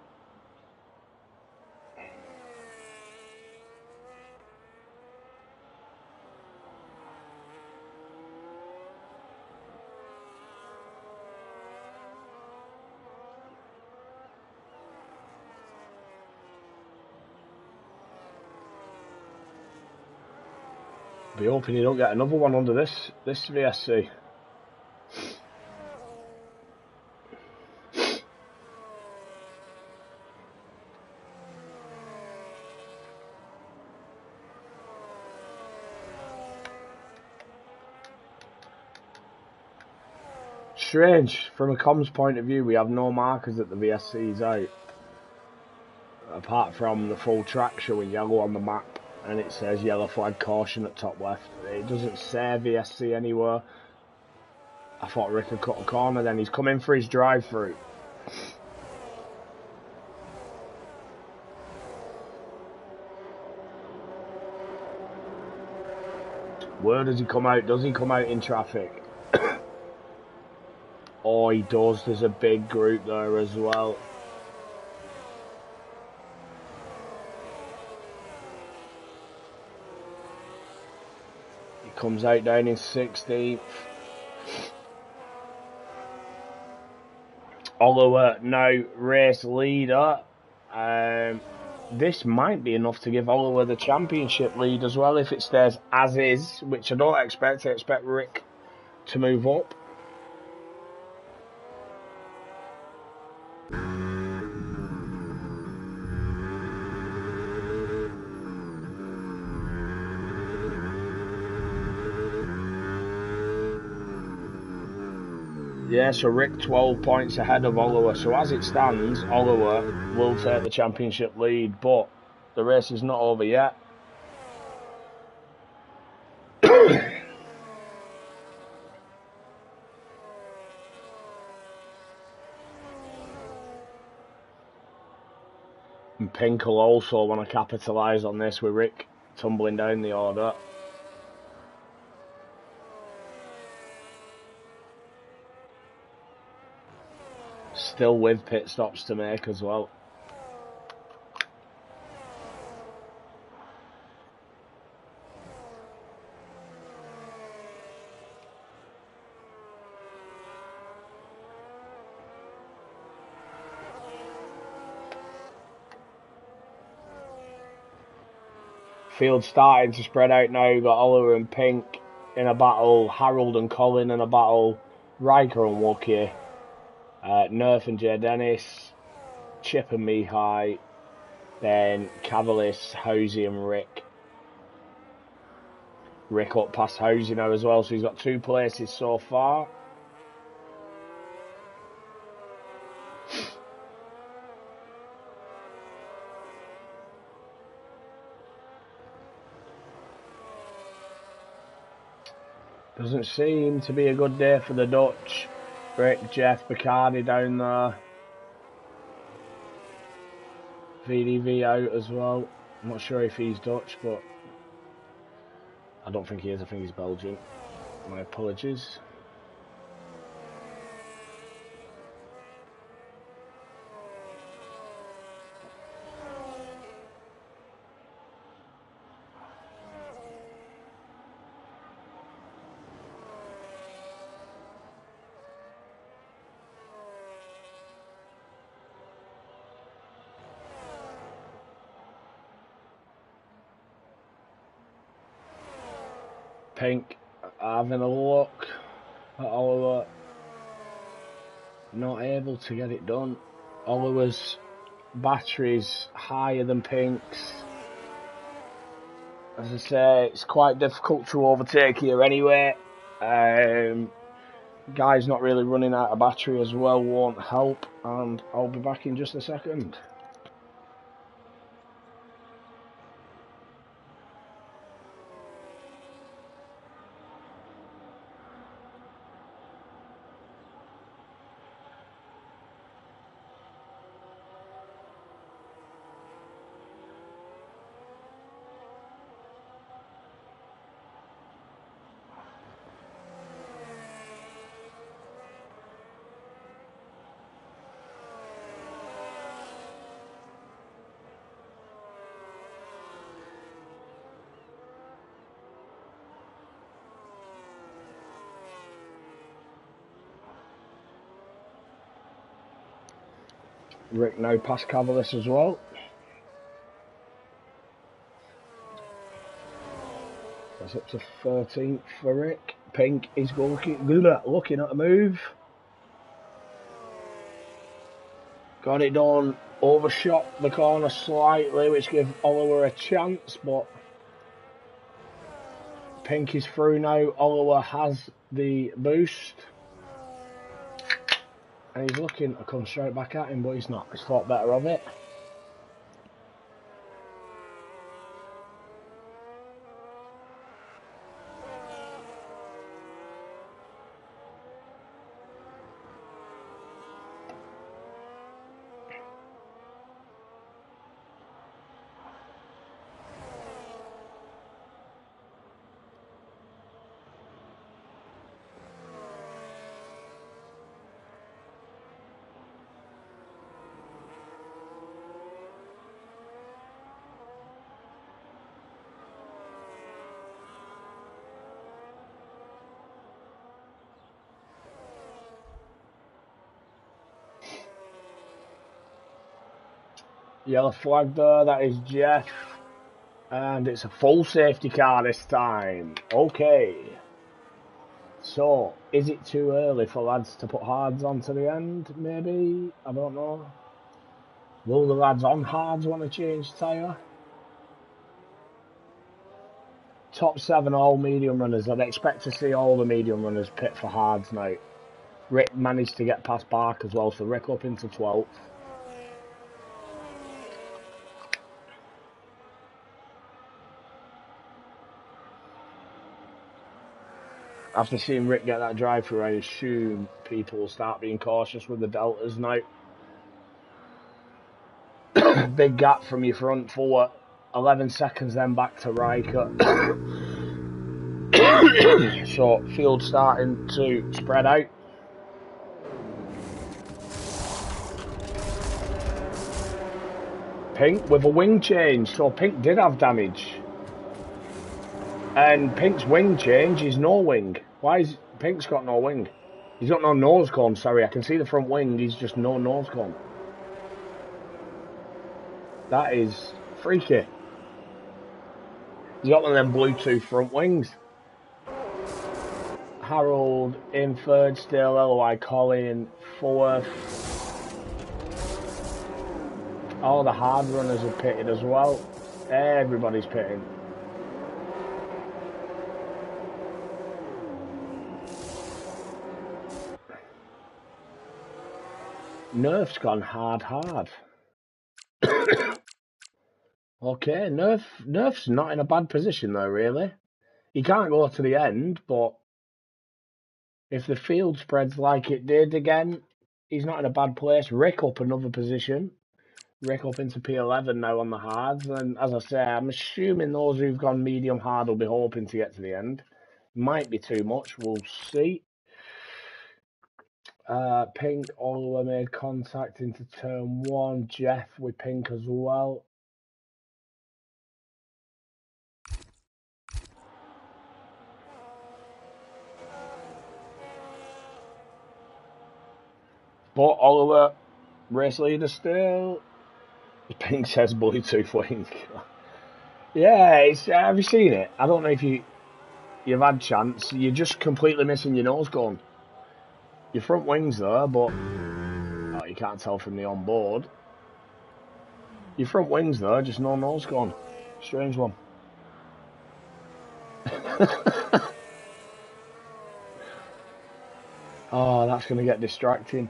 Be hoping you don't get another one under this VSC. Strange, from a comms point of view, we have no markers at the VSC's out. Apart from the full track showing yellow on the map, and it says yellow flag caution at top left. It doesn't say VSC anywhere. I thought Rick had cut a corner then. He's come in for his drive-through. Where does he come out? Does he come out in traffic? Oh, he does. There's a big group there as well. He comes out down in 16th. Oliver now race leader. This might be enough to give Oliver the championship lead as well if it stays as is, which I don't expect. I expect Rick to move up. Yeah, so Rick 12 points ahead of Oliver. So as it stands, Oliver will take the championship lead, but the race is not over yet. And Pink will also want to capitalise on this with Rick tumbling down the order. still with pit stops to make as well. Field starting to spread out now. You've got Oliver and Pink in a battle, Harold and Colin in a battle, Riker and Wookie, Nerf and Jay Dennis, Chip and Mihai, then Cavalis, Hosey and Rick. Rick up past Hosey now as well, so he's got 2 places so far. Doesn't seem to be a good day for the Dutch. Rick, Jeff, Bacardi down there. VDV out as well. I'm not sure if he's Dutch, but I don't think he is. I think he's Belgian. My apologies. Pink having a look at Oliver, not able to get it done. Oliver's battery's higher than Pink's. As I say, it's quite difficult to overtake here anyway. Guy's not really running out of battery as well, won't help, and I'll be back in just a second. Rick now past Cavalis as well. That's up to 13th for Rick. Pink is looking at a move. Got it done. Overshot the corner slightly, which gives Oliver a chance, but Pink is through now. Oliver has the boost. And he's looking to come straight back at him, but he's not. He's thought better of it. Yellow flag there, that is Jeff. And it's a full safety car this time. Okay. So, is it too early for lads to put hards onto the end? Maybe? I don't know. Will the lads on hards want to change tyre? Top 7 all medium runners. I'd expect to see all the medium runners pit for hards now. Rick managed to get past Bark as well, so Rick up into 12th. After seeing Rick get that drive through, I assume people will start being cautious with the deltas now. Big gap from your front forward. 11 seconds then back to Riker. So field starting to spread out. Pink with a wing change, so Pink did have damage. And Pink's wing change is no wing. Why is Pink's got no wing? He's got no nose cone, sorry, I can see the front wing, he's just no nose cone. That is freaky. He's got one of them Bluetooth front wings. Harold in third still, LOI Colin fourth. All the hard runners are pitted as well. Everybody's pitting. Nerf's gone hard. Okay, Nerf's not in a bad position though, really. He can't go to the end, but if the field spreads like it did again, he's not in a bad place. Rick up another position. Rick up into P11 now on the hards, and as I say, I'm assuming those who've gone medium hard will be hoping to get to the end. Might be too much, we'll see. Pink, Oliver made contact into turn 1. Jeff with Pink as well. But Oliver, race leader still. Pink says Bluetooth wing. Yeah, it's, have you seen it? I don't know if you've had chance. You're just completely missing your nose cone. Your front wing's there, but oh, you can't tell from the onboard. Your front wing's there, just no nose cone. Strange one. Oh, that's going to get distracting.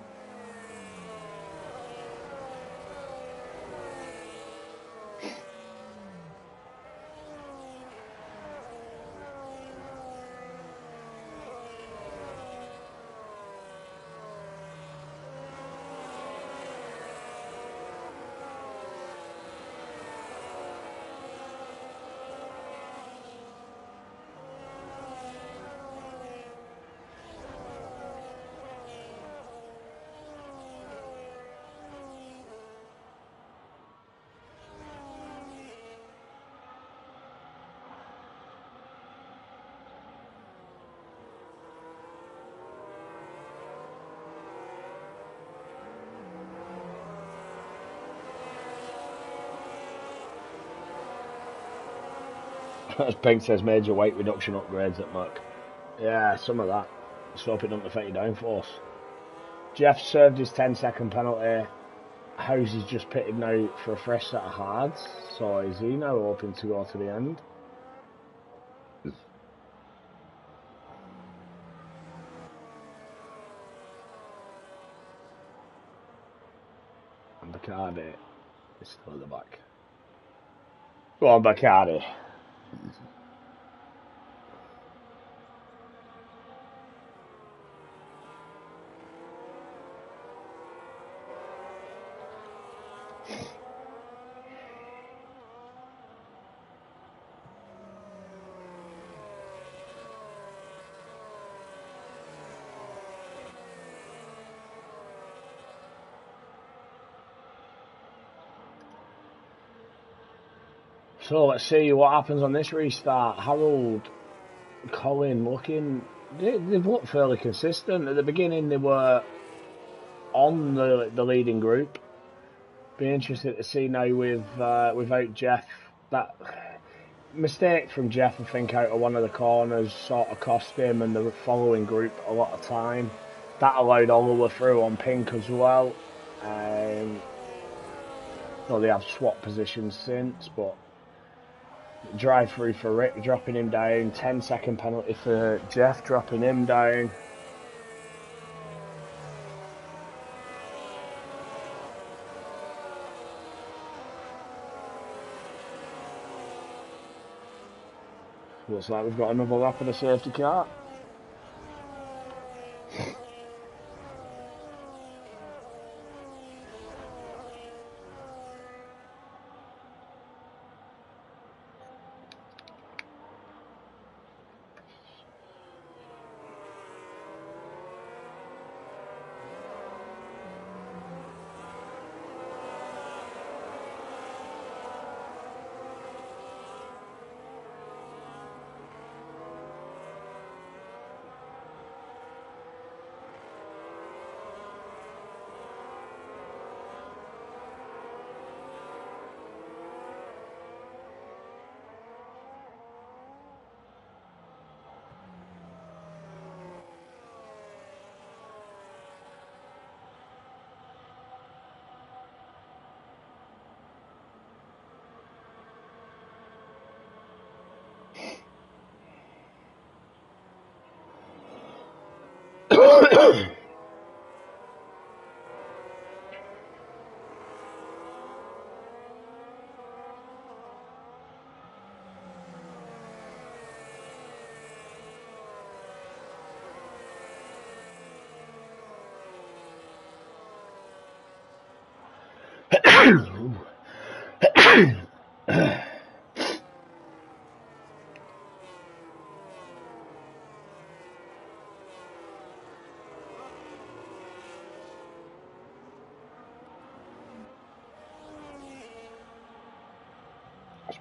As Pink says, major weight reduction upgrades at Merc. Yeah, some of that. Let's hope it doesn't affect your downforce. Jeff served his 10-second penalty. Howes is just pitted now for a fresh set of hards. So is he now hoping to go to the end? And Bacardi is still at the back. Go on, Bacardi. So let's see what happens on this restart. Harold, Colin looking... They've looked fairly consistent. At the beginning they were on the leading group. Be interested to see now without Jeff. That mistake from Jeff, I think, out of one of the corners sort of cost him and the following group a lot of time. That allowed Oliver through on Pink as well. Well, they have swapped positions since, but drive through for Rick, dropping him down. 10-second penalty for Jeff, dropping him down. Looks like we've got another lap of the safety car.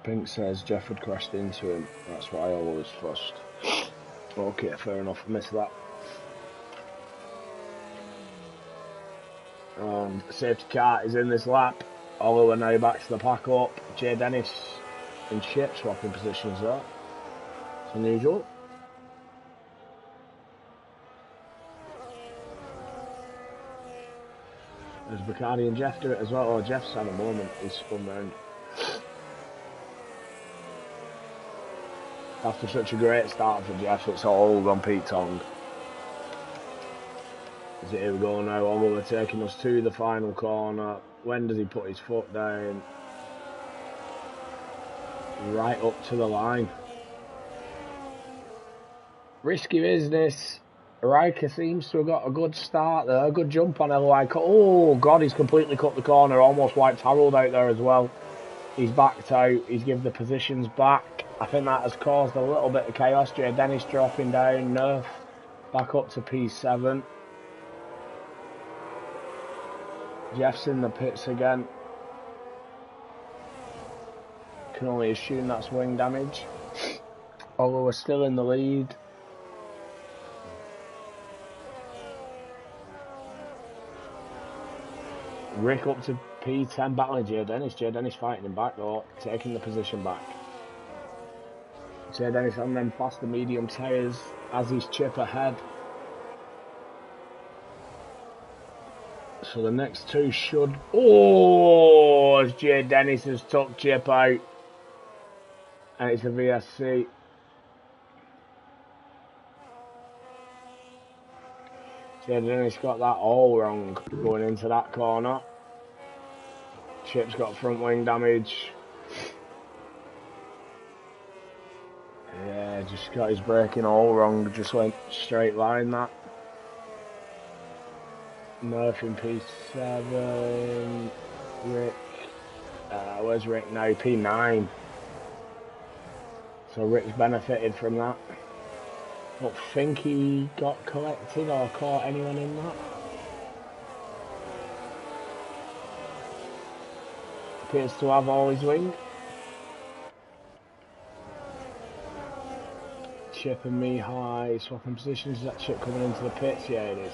Pink says Jeff had crashed into him. That's why I always fussed. Okay, fair enough. I missed that. Safety car is in this lap. Although we're now back to the pack up. Jay Dennis and Chip swapping positions there. It's unusual. There's Bacardi and Jeff do it as well. Oh, Jeff's had a moment. He's spun round. After such a great start for Jeff, it's all on Pete Tong. So here we go now. Oliver taking us to the final corner. When does he put his foot down? Right up to the line. Risky business. Riker seems to have got a good start there. A good jump on LOI. Oh, God, he's completely cut the corner. Almost wiped Harold out there as well. He's backed out. He's given the positions back. I think that has caused a little bit of chaos. Jay Dennis dropping down. Nerf back up to P7. Jeff's in the pits again. Can only assume that's wing damage. Although we're still in the lead. Rick up to P10 battling Jay Dennis. Jay Dennis fighting him back though, taking the position back. Jay Dennis on them faster medium tyres as he's Chip ahead. So the next two should... Oh, as Jay Dennis has took Chip out. And it's a VSC. Jay Dennis got that all wrong going into that corner. Chip's got front wing damage. Yeah, just got his braking all wrong. Just went straight line that. Nerf in P7. Rick. Where's Rick now? P9. So Rick's benefited from that. Don't think he got collected or caught anyone in that. Appears to have all his wing. Chip and me high, swapping positions. Is that Chip coming into the pits? Yeah, it is.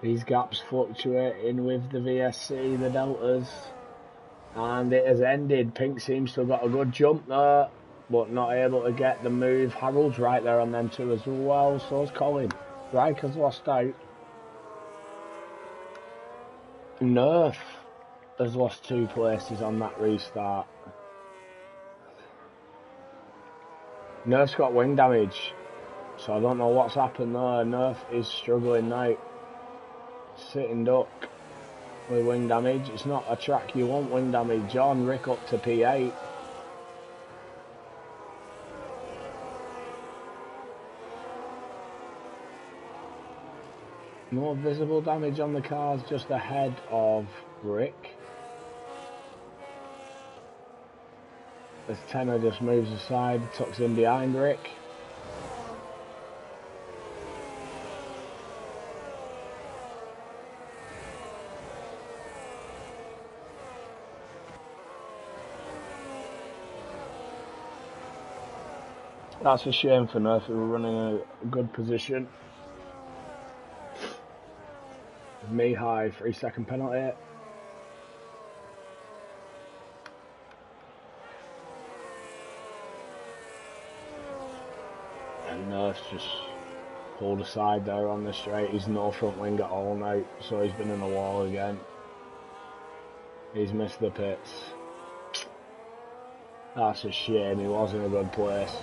These gaps fluctuating with the VSC, the deltas, and it has ended. Pink seems to have got a good jump there, but not able to get the move. Harold's right there on them two as well, so is Colin. Riker's lost out. Nerf has lost 2 places on that restart. Nerf's got wing damage, so I don't know what's happened there. Nerf is struggling now. Sitting duck with wing damage. It's not a track you want wing damage on. Rick up to P8. No visible damage on the cars, just ahead of Rick. As Tenor just moves aside, tucks in behind Rick. That's a shame for Nerf, who were running a good position. Me high, 3-second penalty. And Nerf's just pulled aside there on the straight. He's no front wing at all now, so he's been in the wall again. He's missed the pits. That's a shame, he was in a good place.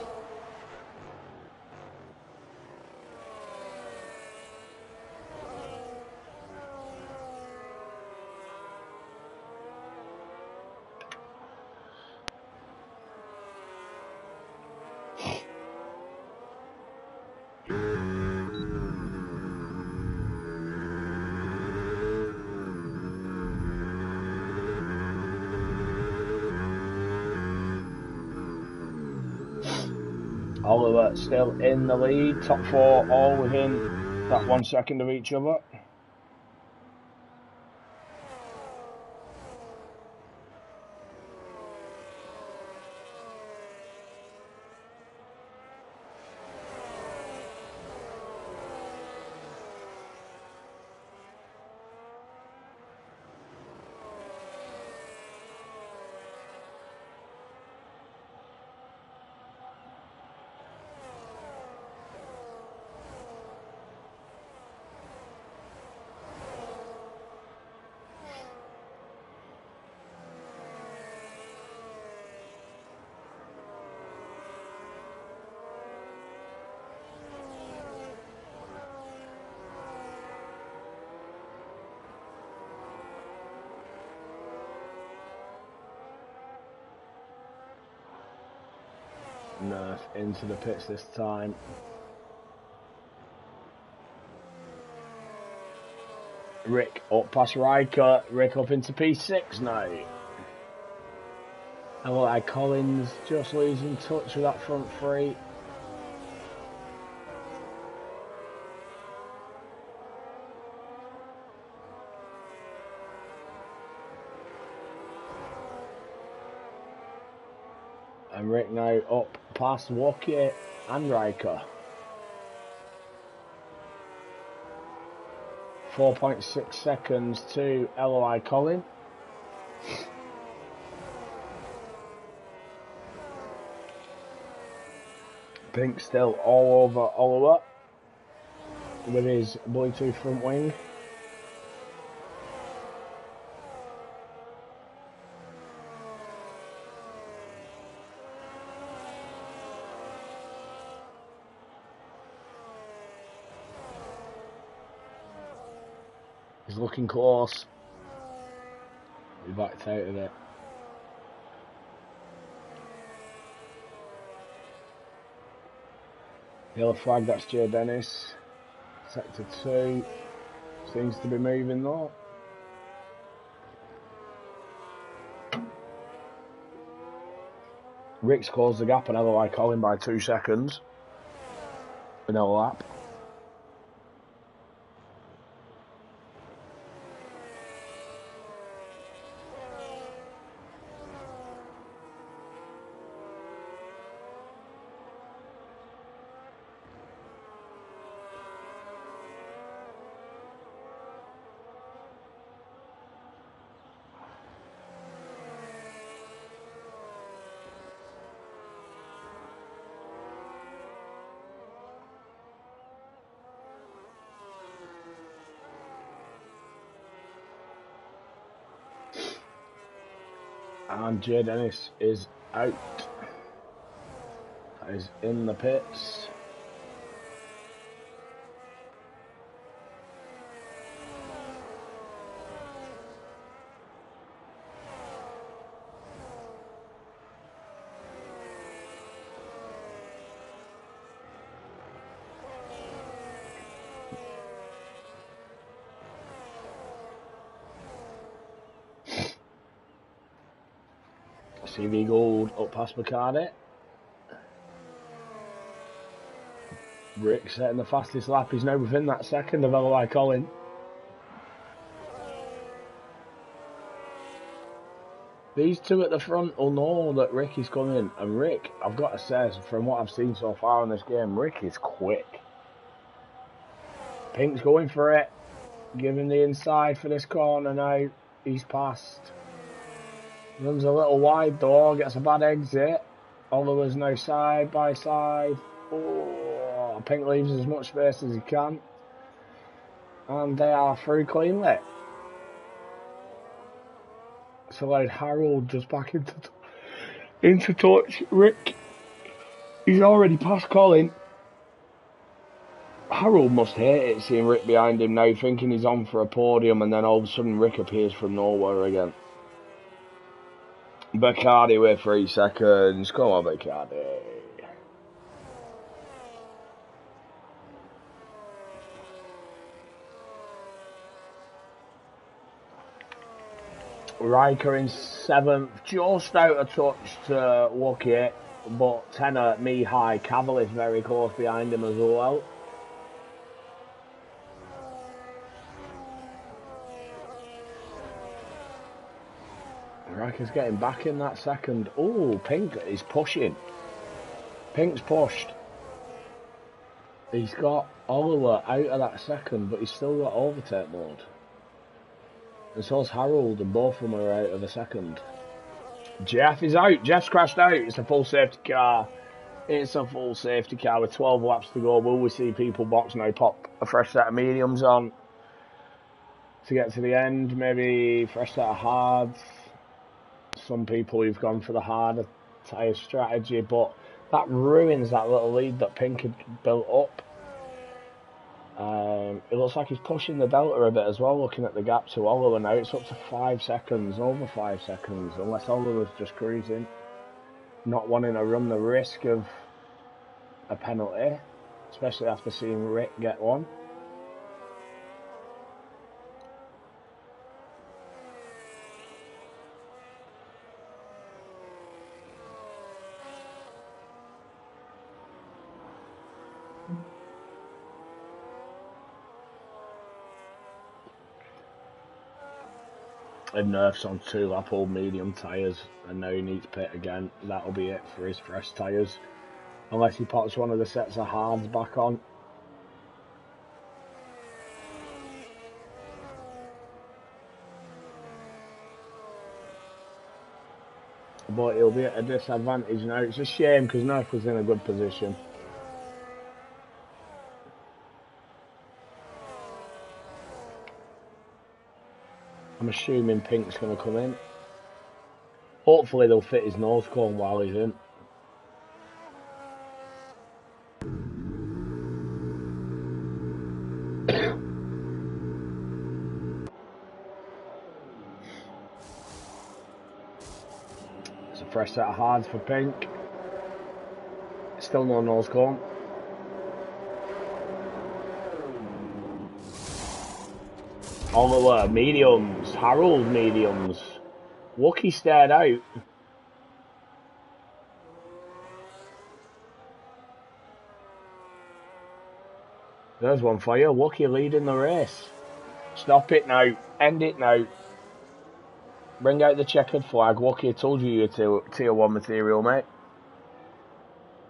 Oliver still in the lead. Top four all within that 1 second of each other. Nerf into the pits this time. Rick up past Riker. Rick up into P6 now. Eli Collins just losing touch with that front three. And Rick now up past Walker and Riker. 4.6 seconds to LOI Collin. Pink still all over Oliver with his Bluetooth front wing. He's looking close. He backed out of it. Yellow flag, that's Jay Dennis. Sector 2 seems to be moving though. Rick's closed the gap on LOI Collin by 2 seconds. In a lap. And Jay Dennis is out. That is in the pits. CV Gold up past McCartney. Rick setting the fastest lap. He's now within that second of LOI Collin. These two at the front will know that Rick is coming. And Rick, I've got to say, from what I've seen so far in this game, Rick is quick. Pink's going for it. Giving the inside for this corner now. He's passed. Runs a little wide though, gets a bad exit. Oliver's now side by side. Oh, Pink leaves as much space as he can. And they are through cleanly. It's allowed Harold just back into touch. Rick, he's already past Collin. Harold must hate it seeing Rick behind him now, thinking he's on for a podium, and then all of a sudden Rick appears from nowhere again. Bacardi with 3 seconds. Come on, Bacardi. Riker in 7th, just out of touch to Wookie. but 10 at me high. Cavill is very close behind him as well. Riker's getting back in that second. Oh, Pink is pushing. Pink's pushed. He's got Oliver out of that second, but he's still got overtake mode. And so's Harold, and both of them are out of the second. Jeff is out. Jeff's crashed out. It's a full safety car. It's a full safety car with 12 laps to go. Will we see people box now pop a fresh set of mediums on to get to the end? Maybe fresh set of hards. Some people who've gone for the harder tyre strategy, but that ruins that little lead that Pink had built up. It looks like he's pushing the delta a bit as well, looking at the gap to Oliver now. It's up to 5 seconds, over 5 seconds, unless Oliver's just cruising, not wanting to run the risk of a penalty, especially after seeing Rick get one. And Nerf's on 2-lap old medium tyres, and now he needs pit again. That'll be it for his fresh tyres, unless he pops one of the sets of hards back on. But he'll be at a disadvantage now. It's a shame because Nerf was in a good position. I'm assuming Pink's going to come in. Hopefully they'll fit his nose cone while he's in. It's a fresh set of hards for Pink. Still no nose cone. Oliver, mediums. Harold, mediums. Wookie stared out. There's one for you. Wookie leading the race. Stop it now. End it now. Bring out the checkered flag. Wookie, I told you you're tier 1 material, mate.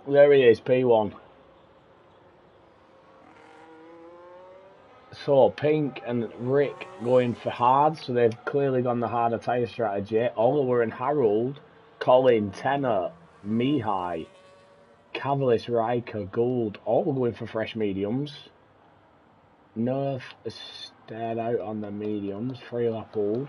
There he is, P1. So, Pink and Rick going for hard, so they've clearly gone the harder tyre strategy. Oliver and Harold, Colin, Tenor, Mihai, Cavalis, Riker, Gould, all going for fresh mediums. Nerf has stared out on the mediums, 3-lap old.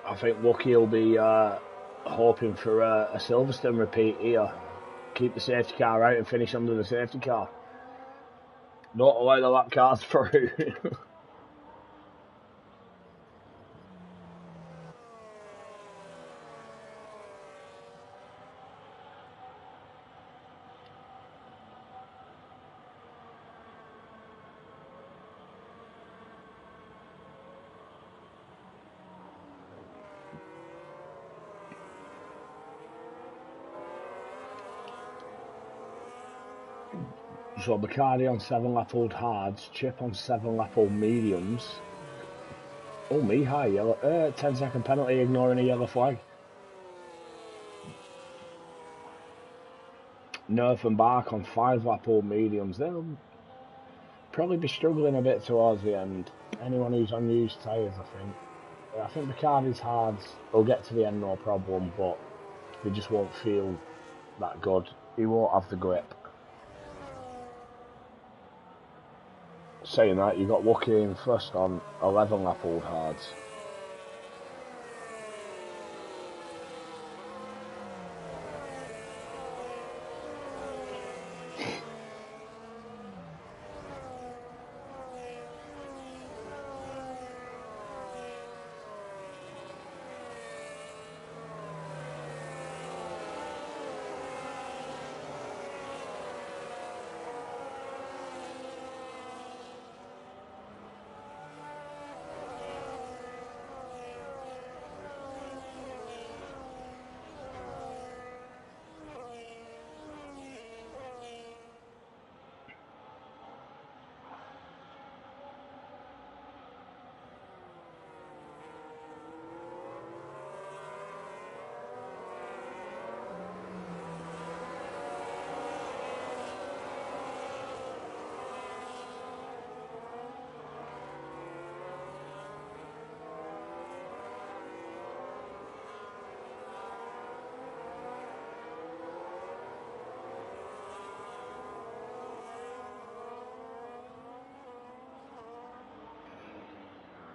I think Wookie will be hoping for a Silverstone repeat here. Keep the safety car out and finish under the safety car. Not allow the lap cars through. So Bacardi on 7-lap-old hards, Chip on 7-lap-old mediums. Oh, me high yellow. 10-second penalty, ignoring a yellow flag. Nerf and Bark on 5-lap-old mediums. They'll probably be struggling a bit towards the end. Anyone who's on used tyres, I think. I think Bacardi's hards will get to the end no problem, but they just won't feel that good. He won't have the grip. Saying that, you got Wookie in first on 11-lap-old hards.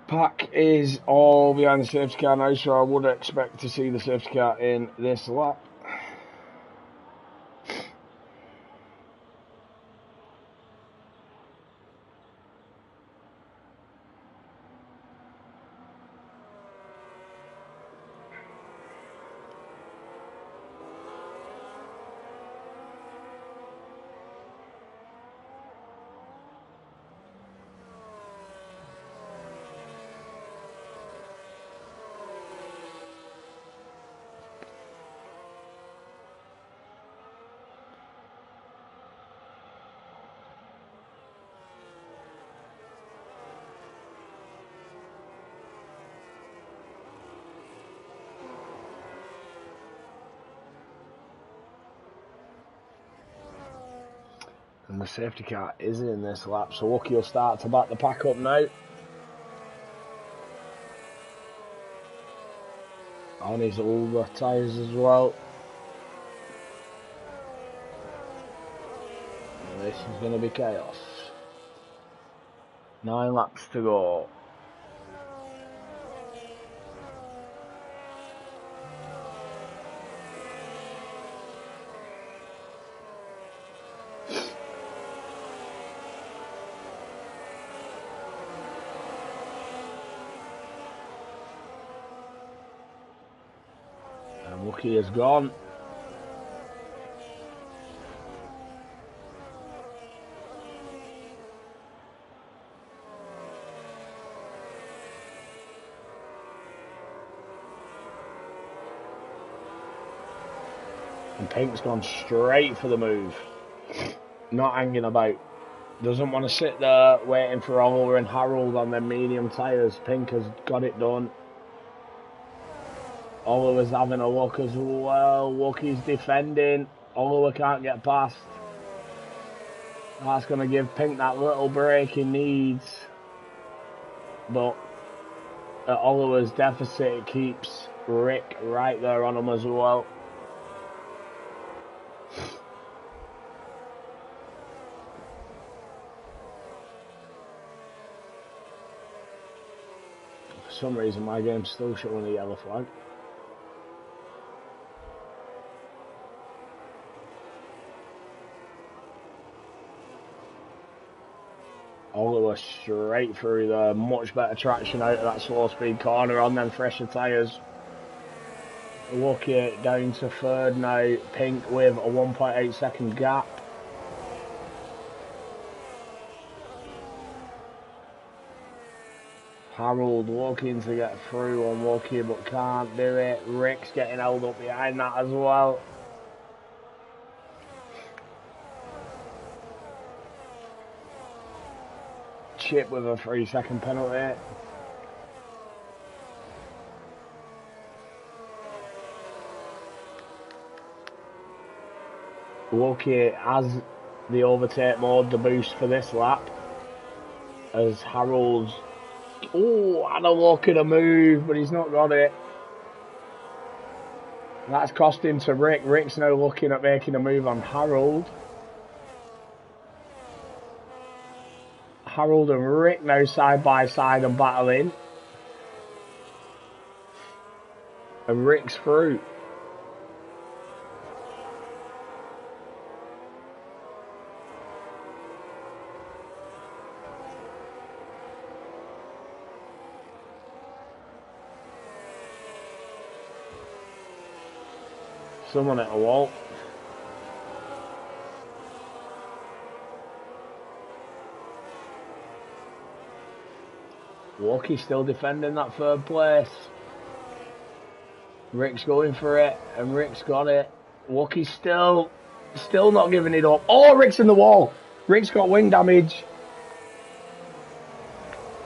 Pack is all behind the safety car now, so I would expect to see the safety car in this lap. And the safety car is in this lap, so Wookie will start to back the pack up now. On his older tyres as well. And this is going to be chaos. 9 laps to go. Wookie is gone. And Pink's gone straight for the move. Not hanging about. Doesn't want to sit there waiting for Oliver and Harold on their medium tyres. Pink has got it done. Oliver's having a look as well. Wookie's defending. Oliver can't get past. That's going to give Pink that little break he needs. But at Oliver's deficit, it keeps Rick right there on him as well. some reason my game's still showing a yellow flag. Oliver straight through there, much better traction out of that slow speed corner on them fresher tyres. Lucky down to third now, Pink with a 1.8 second gap. Harold looking to get through on Lucky but can't do it. Rick's getting held up behind that as well. Chip with a 3-second penalty. Lucky has the overtake mode, the boost for this lap. As Harold's had a look at a move, but he's not got it. That's cost him to Rick. Rick's now looking at making a move on Harold. Harold and Rick now side by side and battling. And Rick's through. Someone at a wall. Walkie still defending that third place. Rick's going for it, and Rick's got it. Walkie's still not giving it up. Oh, Rick's in the wall. Rick's got wing damage.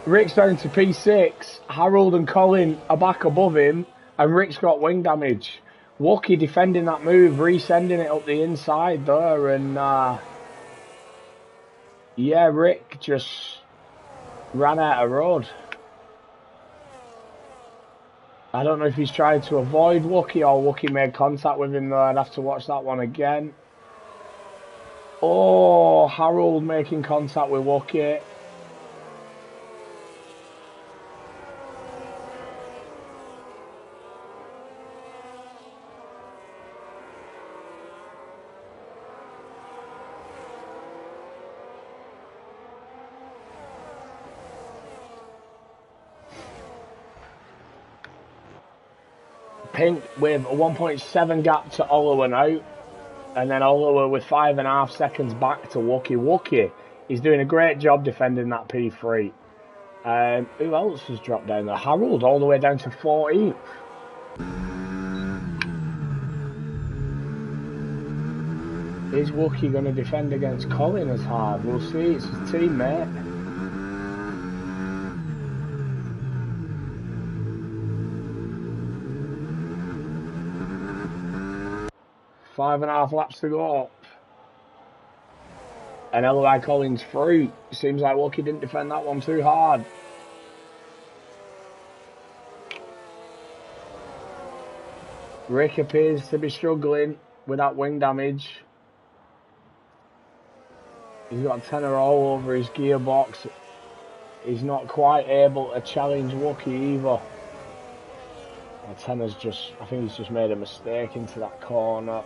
Rick's down to P6. Harold and Colin are back above him, and Rick's got wing damage. Walkie defending that move, resending it up the inside there, and yeah, Rick just ran out of road. I don't know if he's trying to avoid Wookie or Wookie made contact with him there. I'd have to watch that one again. Oh, Harold making contact with Wookie. Pink with a 1.7 gap to Oliver now, and then Oliver with 5.5 seconds back to Wookie. Wookie is doing a great job defending that P3. Who else has dropped down there? Harold all the way down to 14th. Is Wookie going to defend against Colin as hard? We'll see. It's his teammate. 5.5 laps to go. And Eli Collins through. Seems like Wookie didn't defend that one too hard. Rick appears to be struggling with that wing damage. He's got a tenner all over his gearbox. He's not quite able to challenge Wookie either. Tenner's just, I think he's just made a mistake into that corner.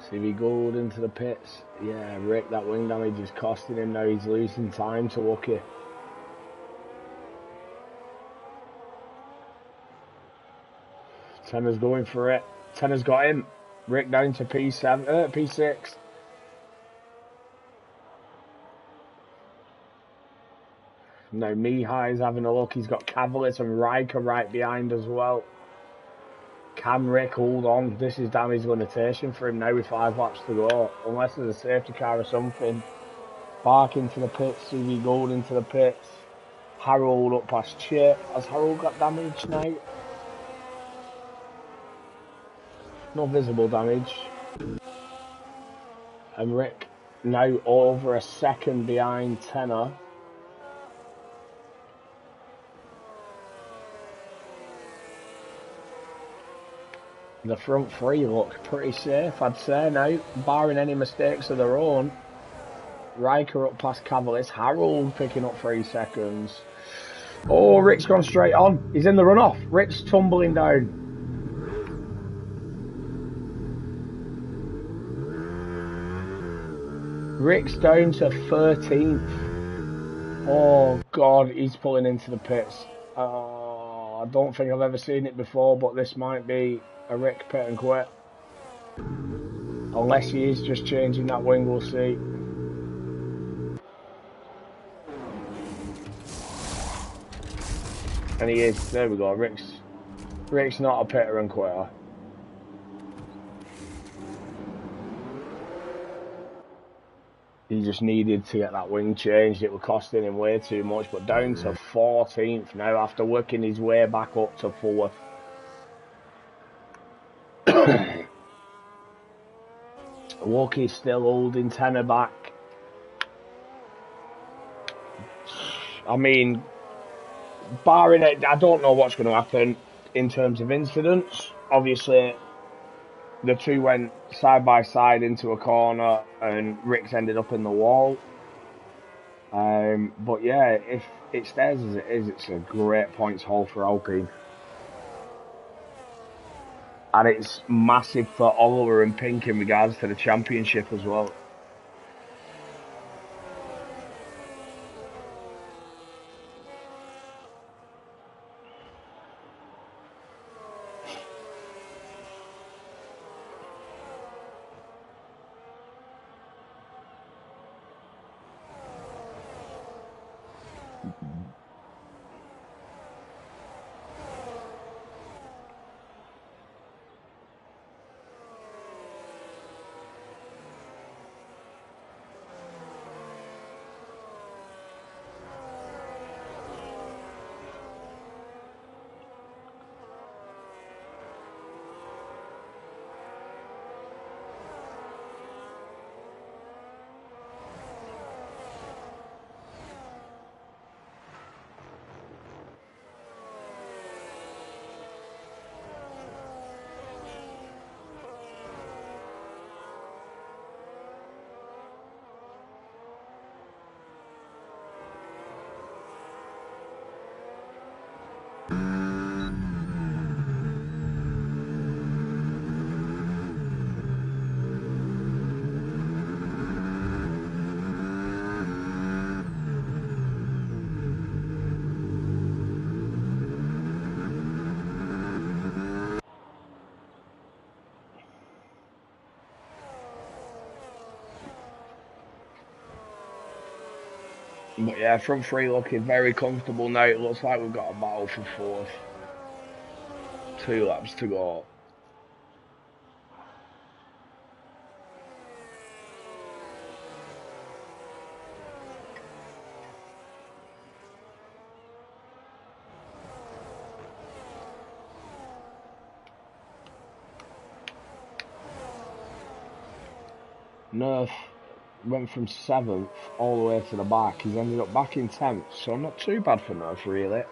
CV Gould into the pits. Yeah, Rick, that wing damage is costing him now. He's losing time to Wookie. Tenner's going for it. Tenner's got him. Rick down to P6. Now Mihai's having a look. He's got Cavalier and Riker right behind as well. Can Rick hold on? This is damage limitation for him now with 5 laps to go. Unless there's a safety car or something. Bark into the pits. CV Gold into the pits. Harold up past Chip. Has Harold got damage now? No visible damage. And Rick now over a second behind Tenner. The front three look pretty safe, I'd say now, barring any mistakes of their own. Riker up past Cavalis, Harold picking up 3 seconds. Oh, Rick's gone straight on. He's in the runoff. Rick's tumbling down. Rick's down to 13th. Oh, God, he's pulling into the pits. I don't think I've ever seen it before, but this might be a Rick pit and quit. Unless he is just changing that wing, we'll see. And he is. There we go. Rick's not a pitter and quitter. He just needed to get that wing changed. It was costing him way too much. But down to 14th now after working his way back up to 4th. Walkie's still holding Tenor back. I mean, barring it, I don't know what's going to happen in terms of incidents. Obviously, the two went side by side into a corner and Rick's ended up in the wall. But yeah, if it stays as it is, it's a great points haul for Alpine. And it's massive for Oliver and Pink in regards to the championship as well. But yeah, front three looking very comfortable now. It looks like we've got a battle for 4th. 2 laps to go. Nerf went from 7th all the way to the back. He's ended up back in 10th, so not too bad for Nerf, really.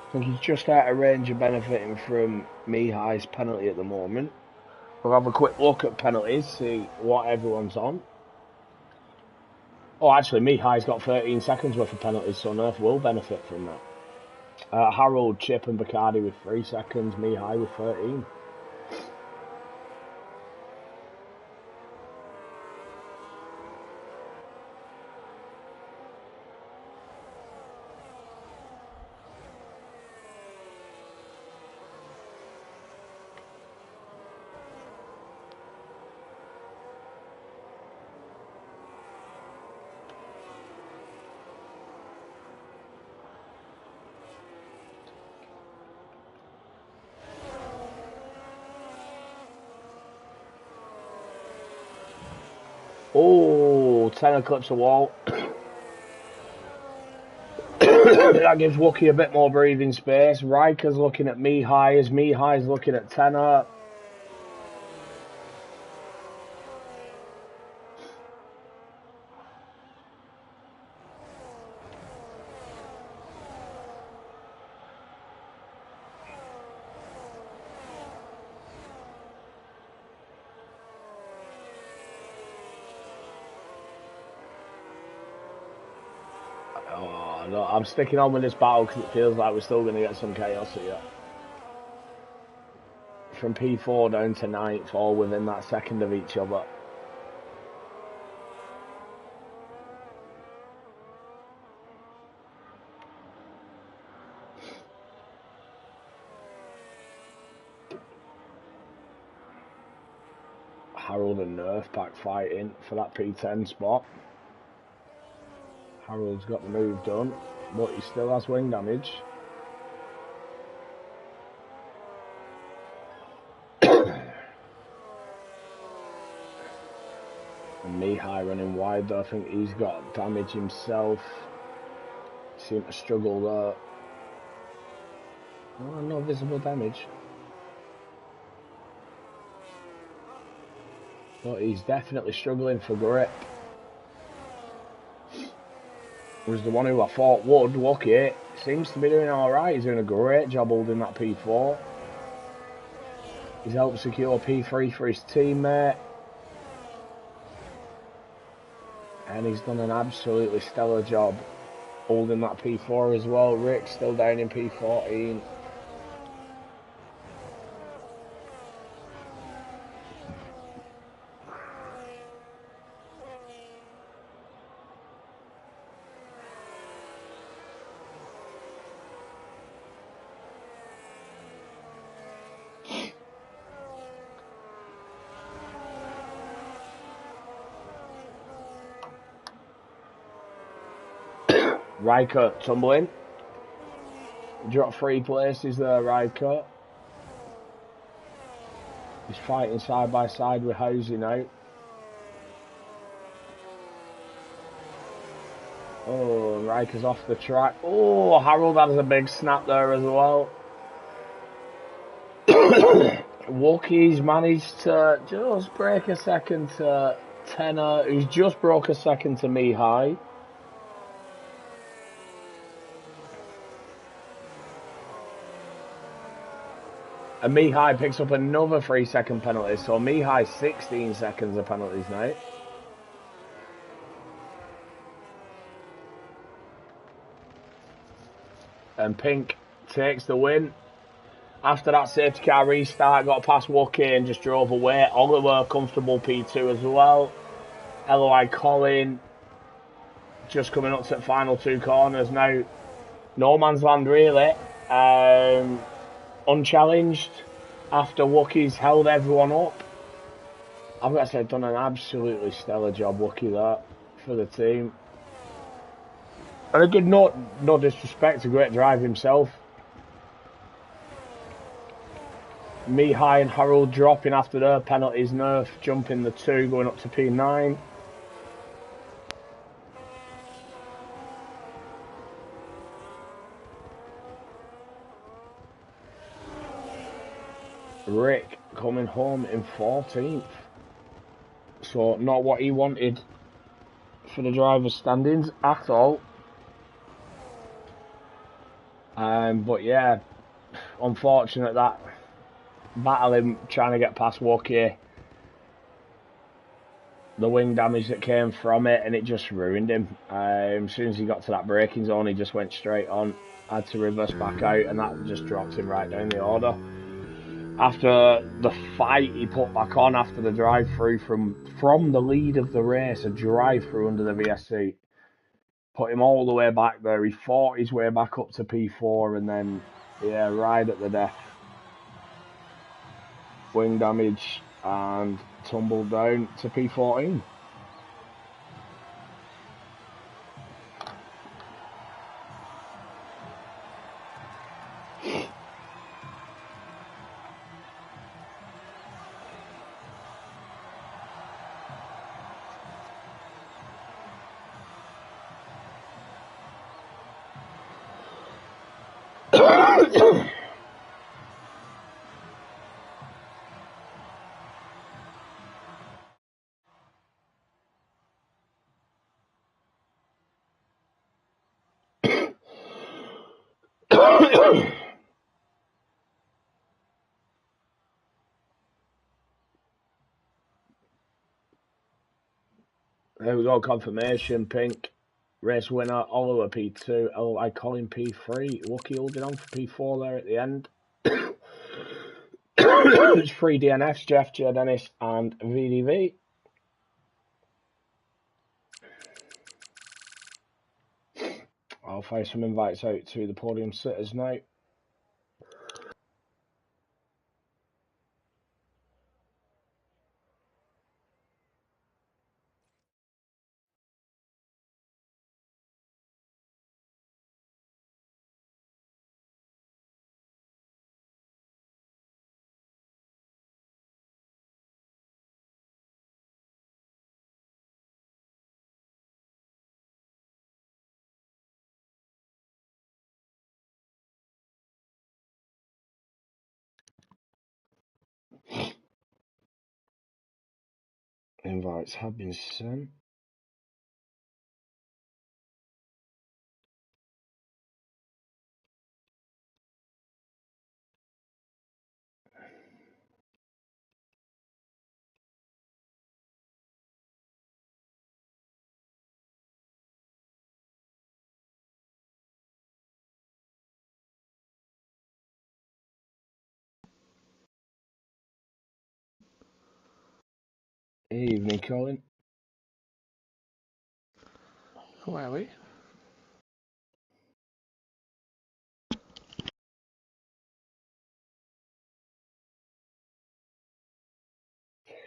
I think he's just out of range of benefiting from Mihai's penalty at the moment. We'll have a quick look at penalties, see what everyone's on. Oh, actually, Mihai's got 13 seconds worth of penalties, so Nerf will benefit from that. Harold, Chip and Bacardi with 3 seconds, Mihai with 13. Oh, Tenor clips a wall. That gives Wookie a bit more breathing space. Riker's looking at Mihai as Mihai's looking at Tenor. I'm sticking on with this battle because it feels like we're still going to get some chaos here. From P4 down to 9th, all within that second of each other. Harold and Nerf Pack fighting for that P10 spot. Harold's got the move done, but he still has wing damage. And Mihai running wide though, I think he's got damage himself. Seemed to struggle there. Oh, no visible damage. But he's definitely struggling for grip. Was the one who I thought would, Wookie, seems to be doing alright. He's doing a great job holding that P4. He's helped secure P3 for his teammate. And he's done an absolutely stellar job holding that P4 as well. Rick's still down in P14. Riker tumbling. Dropped 3 places there, Riker. He's fighting side by side with Hosey now. Oh, Riker's off the track. Oh, Harold has a big snap there as well. Wookie's managed to just break a second to Tenor, who's just broke a second to Mihai. And Mihai picks up another 3-second penalty, so Mihai 16 seconds of penalties now. And Pink takes the win. After that safety car restart, got past Wookie and just drove away. Oliver, comfortable P2 as well. LOI Colin, just coming up to the final 2 corners now. No man's land really. Unchallenged after Wookie's held everyone up. I've got to say, done an absolutely stellar job, Wookie, there for the team. And a good note, no disrespect, a great drive himself. Mihai and Harold dropping after their penalties, Nerf jumping the 2, going up to P9. Rick coming home in 14th. So not what he wanted for the driver's standings at all. But yeah, unfortunate that battling, trying to get past Wookie, the wing damage that came from it, and it just ruined him. As soon as he got to that braking zone, he just went straight on, had to reverse back out, and that just dropped him right down the order. After the fight he put back on after the drive-through from the lead of the race, a drive-through under the VSC, put him all the way back there. He fought his way back up to P4 and then, yeah, right at the death. Wing damage and tumbled down to P14. There we go, confirmation, Pink. Race winner, Oliver P2, I Colin P3, Lucky holding on for P4 there at the end. It's 3 DNFs, Jeff, J. Dennis, and VDV. I'll fire some invites out to the podium sitters now. Invites have been sent. Evening, Colin. Who are we?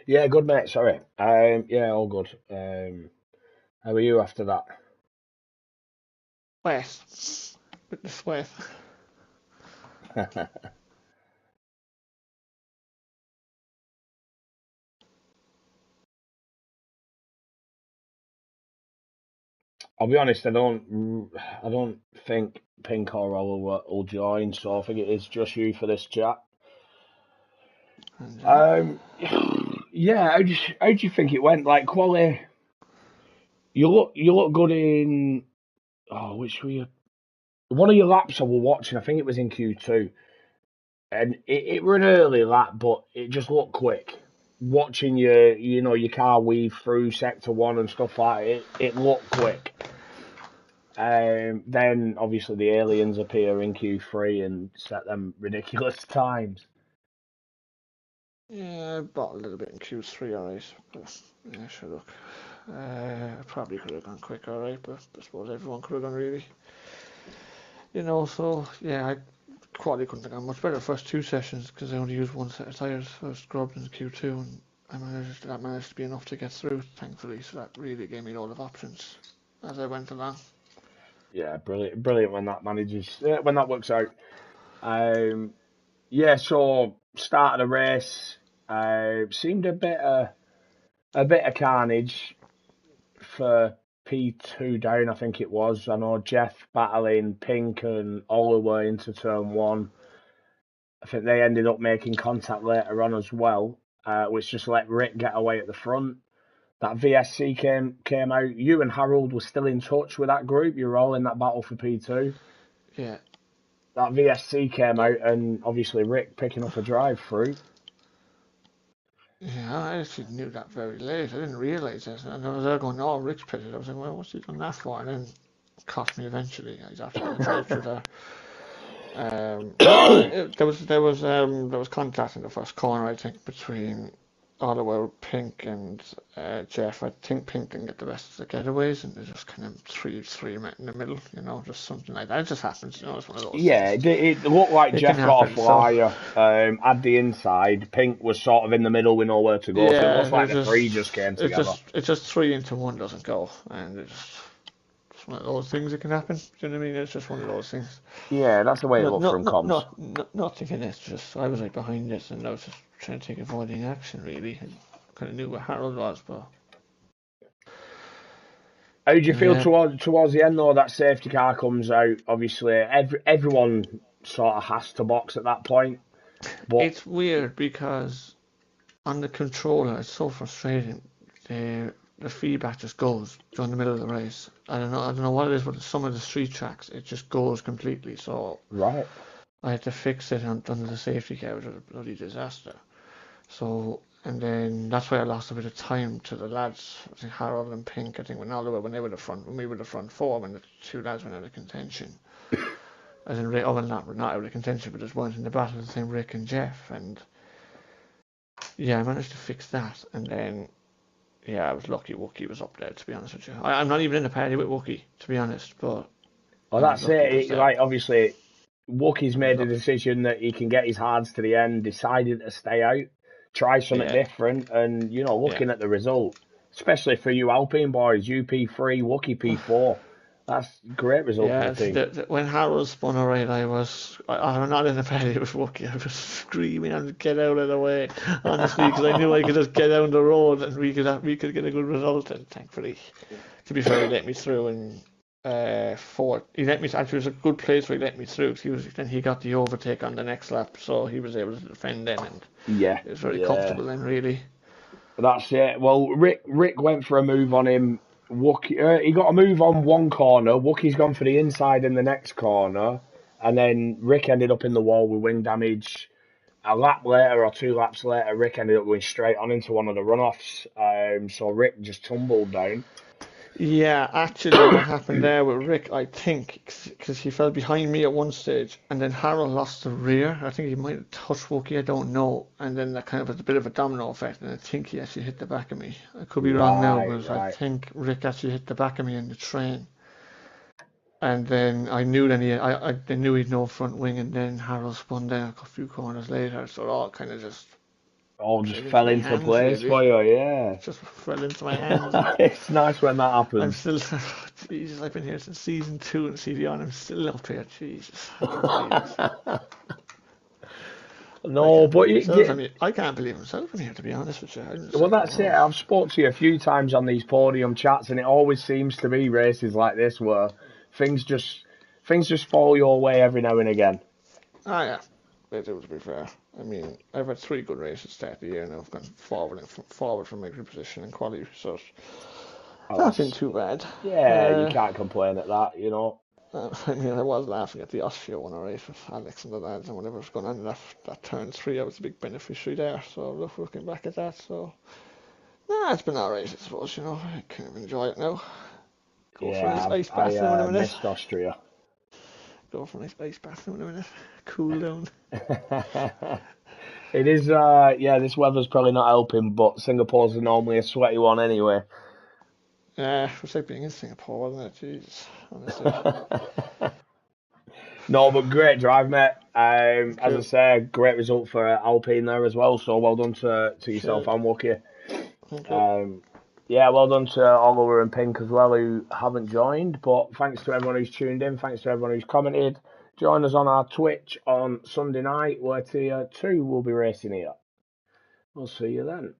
Yeah, good mate, sorry. Yeah, all good. How are you after that? Wet. With the sweat. I'll be honest, I don't think Pink or Oliver will join, so I think it is just you for this chat. Yeah, how do you think it went? Like quality, you look good in which were you? One of your laps I was watching, I think it was in Q2, and it were an early lap, but it just looked quick. Watching your car weave through sector one and stuff like it looked quick. Then obviously the aliens appear in Q3 and set them ridiculous times. Yeah, I bought a little bit in Q3, alright. But yeah, sure, look. Probably could have gone quicker, alright, but I suppose everyone could have gone really. So yeah, I quality couldn't have gone much better the first two sessions because I only used one set of tyres. I was scrubbed in Q2 and that managed to be enough to get through, thankfully. So that really gave me a lot of options as I went along. Yeah, brilliant when when that works out. Yeah, so start of the race seemed a bit of carnage for P2 down. I think it was. I know Jeff battling Pink and Oliver into turn one. I think they ended up making contact later on as well, which just let Rick get away at the front. That VSC came out. You and Harold were still in touch with that group. You were all in that battle for P2. Yeah. That VSC came out, and obviously Rick picking up a drive through. Yeah, I actually knew that very late. I didn't realise it. And I was there going, oh, Rick's pitted. I was like, well, what's he done that for? And then it cost me eventually. He's after getting a drive through there. There was contact in the first corner, I think, between Oliver, Pink, and Jeff. I think Pink didn't get the rest of the getaways, and they just kind of three met in the middle, just something like that. It just happens, it's one of those Yeah, things. it looked like It Jeff can got a happen, flyer, had the inside. Pink was sort of in the middle with nowhere to go, so it yeah, looks like the three just came together. it's just three into one doesn't go, and it's one of those things that can happen. Do you know what I mean? It's just one of those things. Yeah, that's the way it looked from comms. Nothing in it. Just I was like behind it, and I was just trying to take avoiding action really, and kind of knew where Harold was, but. How do you feel Yeah, towards the end though? That safety car comes out. Obviously, everyone sort of has to box at that point. But it's weird because on the controller, it's so frustrating. The feedback just goes during the middle of the race. I don't know what it is, but some of the street tracks it just goes completely. So right, I had to fix it under the safety car, which was a bloody disaster. So And then that's why I lost a bit of time to the lads. I think Harold and Pink, I think, went all the way when we were the front four, when the two lads went out of contention. As in Rick, well, not out of contention, but just weren't in the battle, the same Rick and Jeff. And yeah, I managed to fix that. And then, yeah, I was lucky Wookie was up there, to be honest with you. I'm not even in a party with Wookie, to be honest, but Well, I was that's lucky he was it. there. Like, obviously, Wookie's I was made a lucky. decision that he can get his hards to the end, decided to stay out, try something Yeah, different, and, yeah. looking at the result, especially for you Alpine boys, UP3, Wookie P4, that's a great result for Yeah, the and see, team. when Harold spun alright, I'm not in a party with Wookie. I was screaming and get out of the way, honestly, because I knew I could just get down the road and we could get a good result. And thankfully, to be fair, he let me through in fourth. He let me actually, it was a good place where he let me through. 'Cause he got the overtake on the next lap, so he was able to defend then, and Yeah, it was very yeah. comfortable then, really. That's it. Well, Rick went for a move on him. Wookie, he got a move on one corner. Wookie's gone for the inside in the next corner, and then Rick ended up in the wall with wing damage. A lap later or 2 laps later, Rick ended up going straight on into one of the runoffs. So Rick just tumbled down. Yeah, actually, what happened there with Rick, I think, because he fell behind me at one stage, and then Harold lost the rear. I think he might have touched Wookie, I don't know. And then that kind of was a bit of a domino effect, and I think he actually hit the back of me. I could be wrong now, Right, but I right. think Rick actually hit the back of me in the train. And then I knew then I knew he'd no front wing, and then Harold spun down a few corners later, so it all kind of just All just played into fell my into hands, place really. for you, yeah. Just fell into my hands, and It's nice when that I'm happens. still, Jesus, I've been here since season 2 in CDR and I'm still up here. Jesus, I can't believe it. I No, can't but believe myself. I can't believe myself in here, to be honest with you. I'm just well, like, that's it. wow. I've spoke to you a few times on these podium chats, and it always seems to be races like this where things just things just fall your way every now and again. Ah, yeah, they do, to be fair. I mean, I've had 3 good races to start the year now. I've gone forward from my group position and quality, so it's Oh, not been that's too bad. yeah, you can't complain at that. I mean, I was laughing at the Austria one race with Alex and the lads, and whatever was going on in that turn 3, I was a big beneficiary there. So looking back at that, so nah, it's been alright, I suppose. I kind of enjoy it now. Go for a nice Yeah, ice I bath now in a minute. missed Austria. Go for a nice ice bath now in a minute. Cool down. It is, yeah, this weather's probably not helping, but Singapore's normally a sweaty one anyway. Yeah, it was like being in Singapore, wasn't it? Jesus, honestly. No, but great drive, mate. Thank As I you. say, great result for Alpine there as well. So well done to yourself Cheers. and Wookie. Thank you. Um, yeah, well done to Oliver and Pink as well who haven't joined. But thanks to everyone who's tuned in. Thanks to everyone who's commented. Join us on our Twitch on Sunday night where Tier 2 will be racing here. We'll see you then.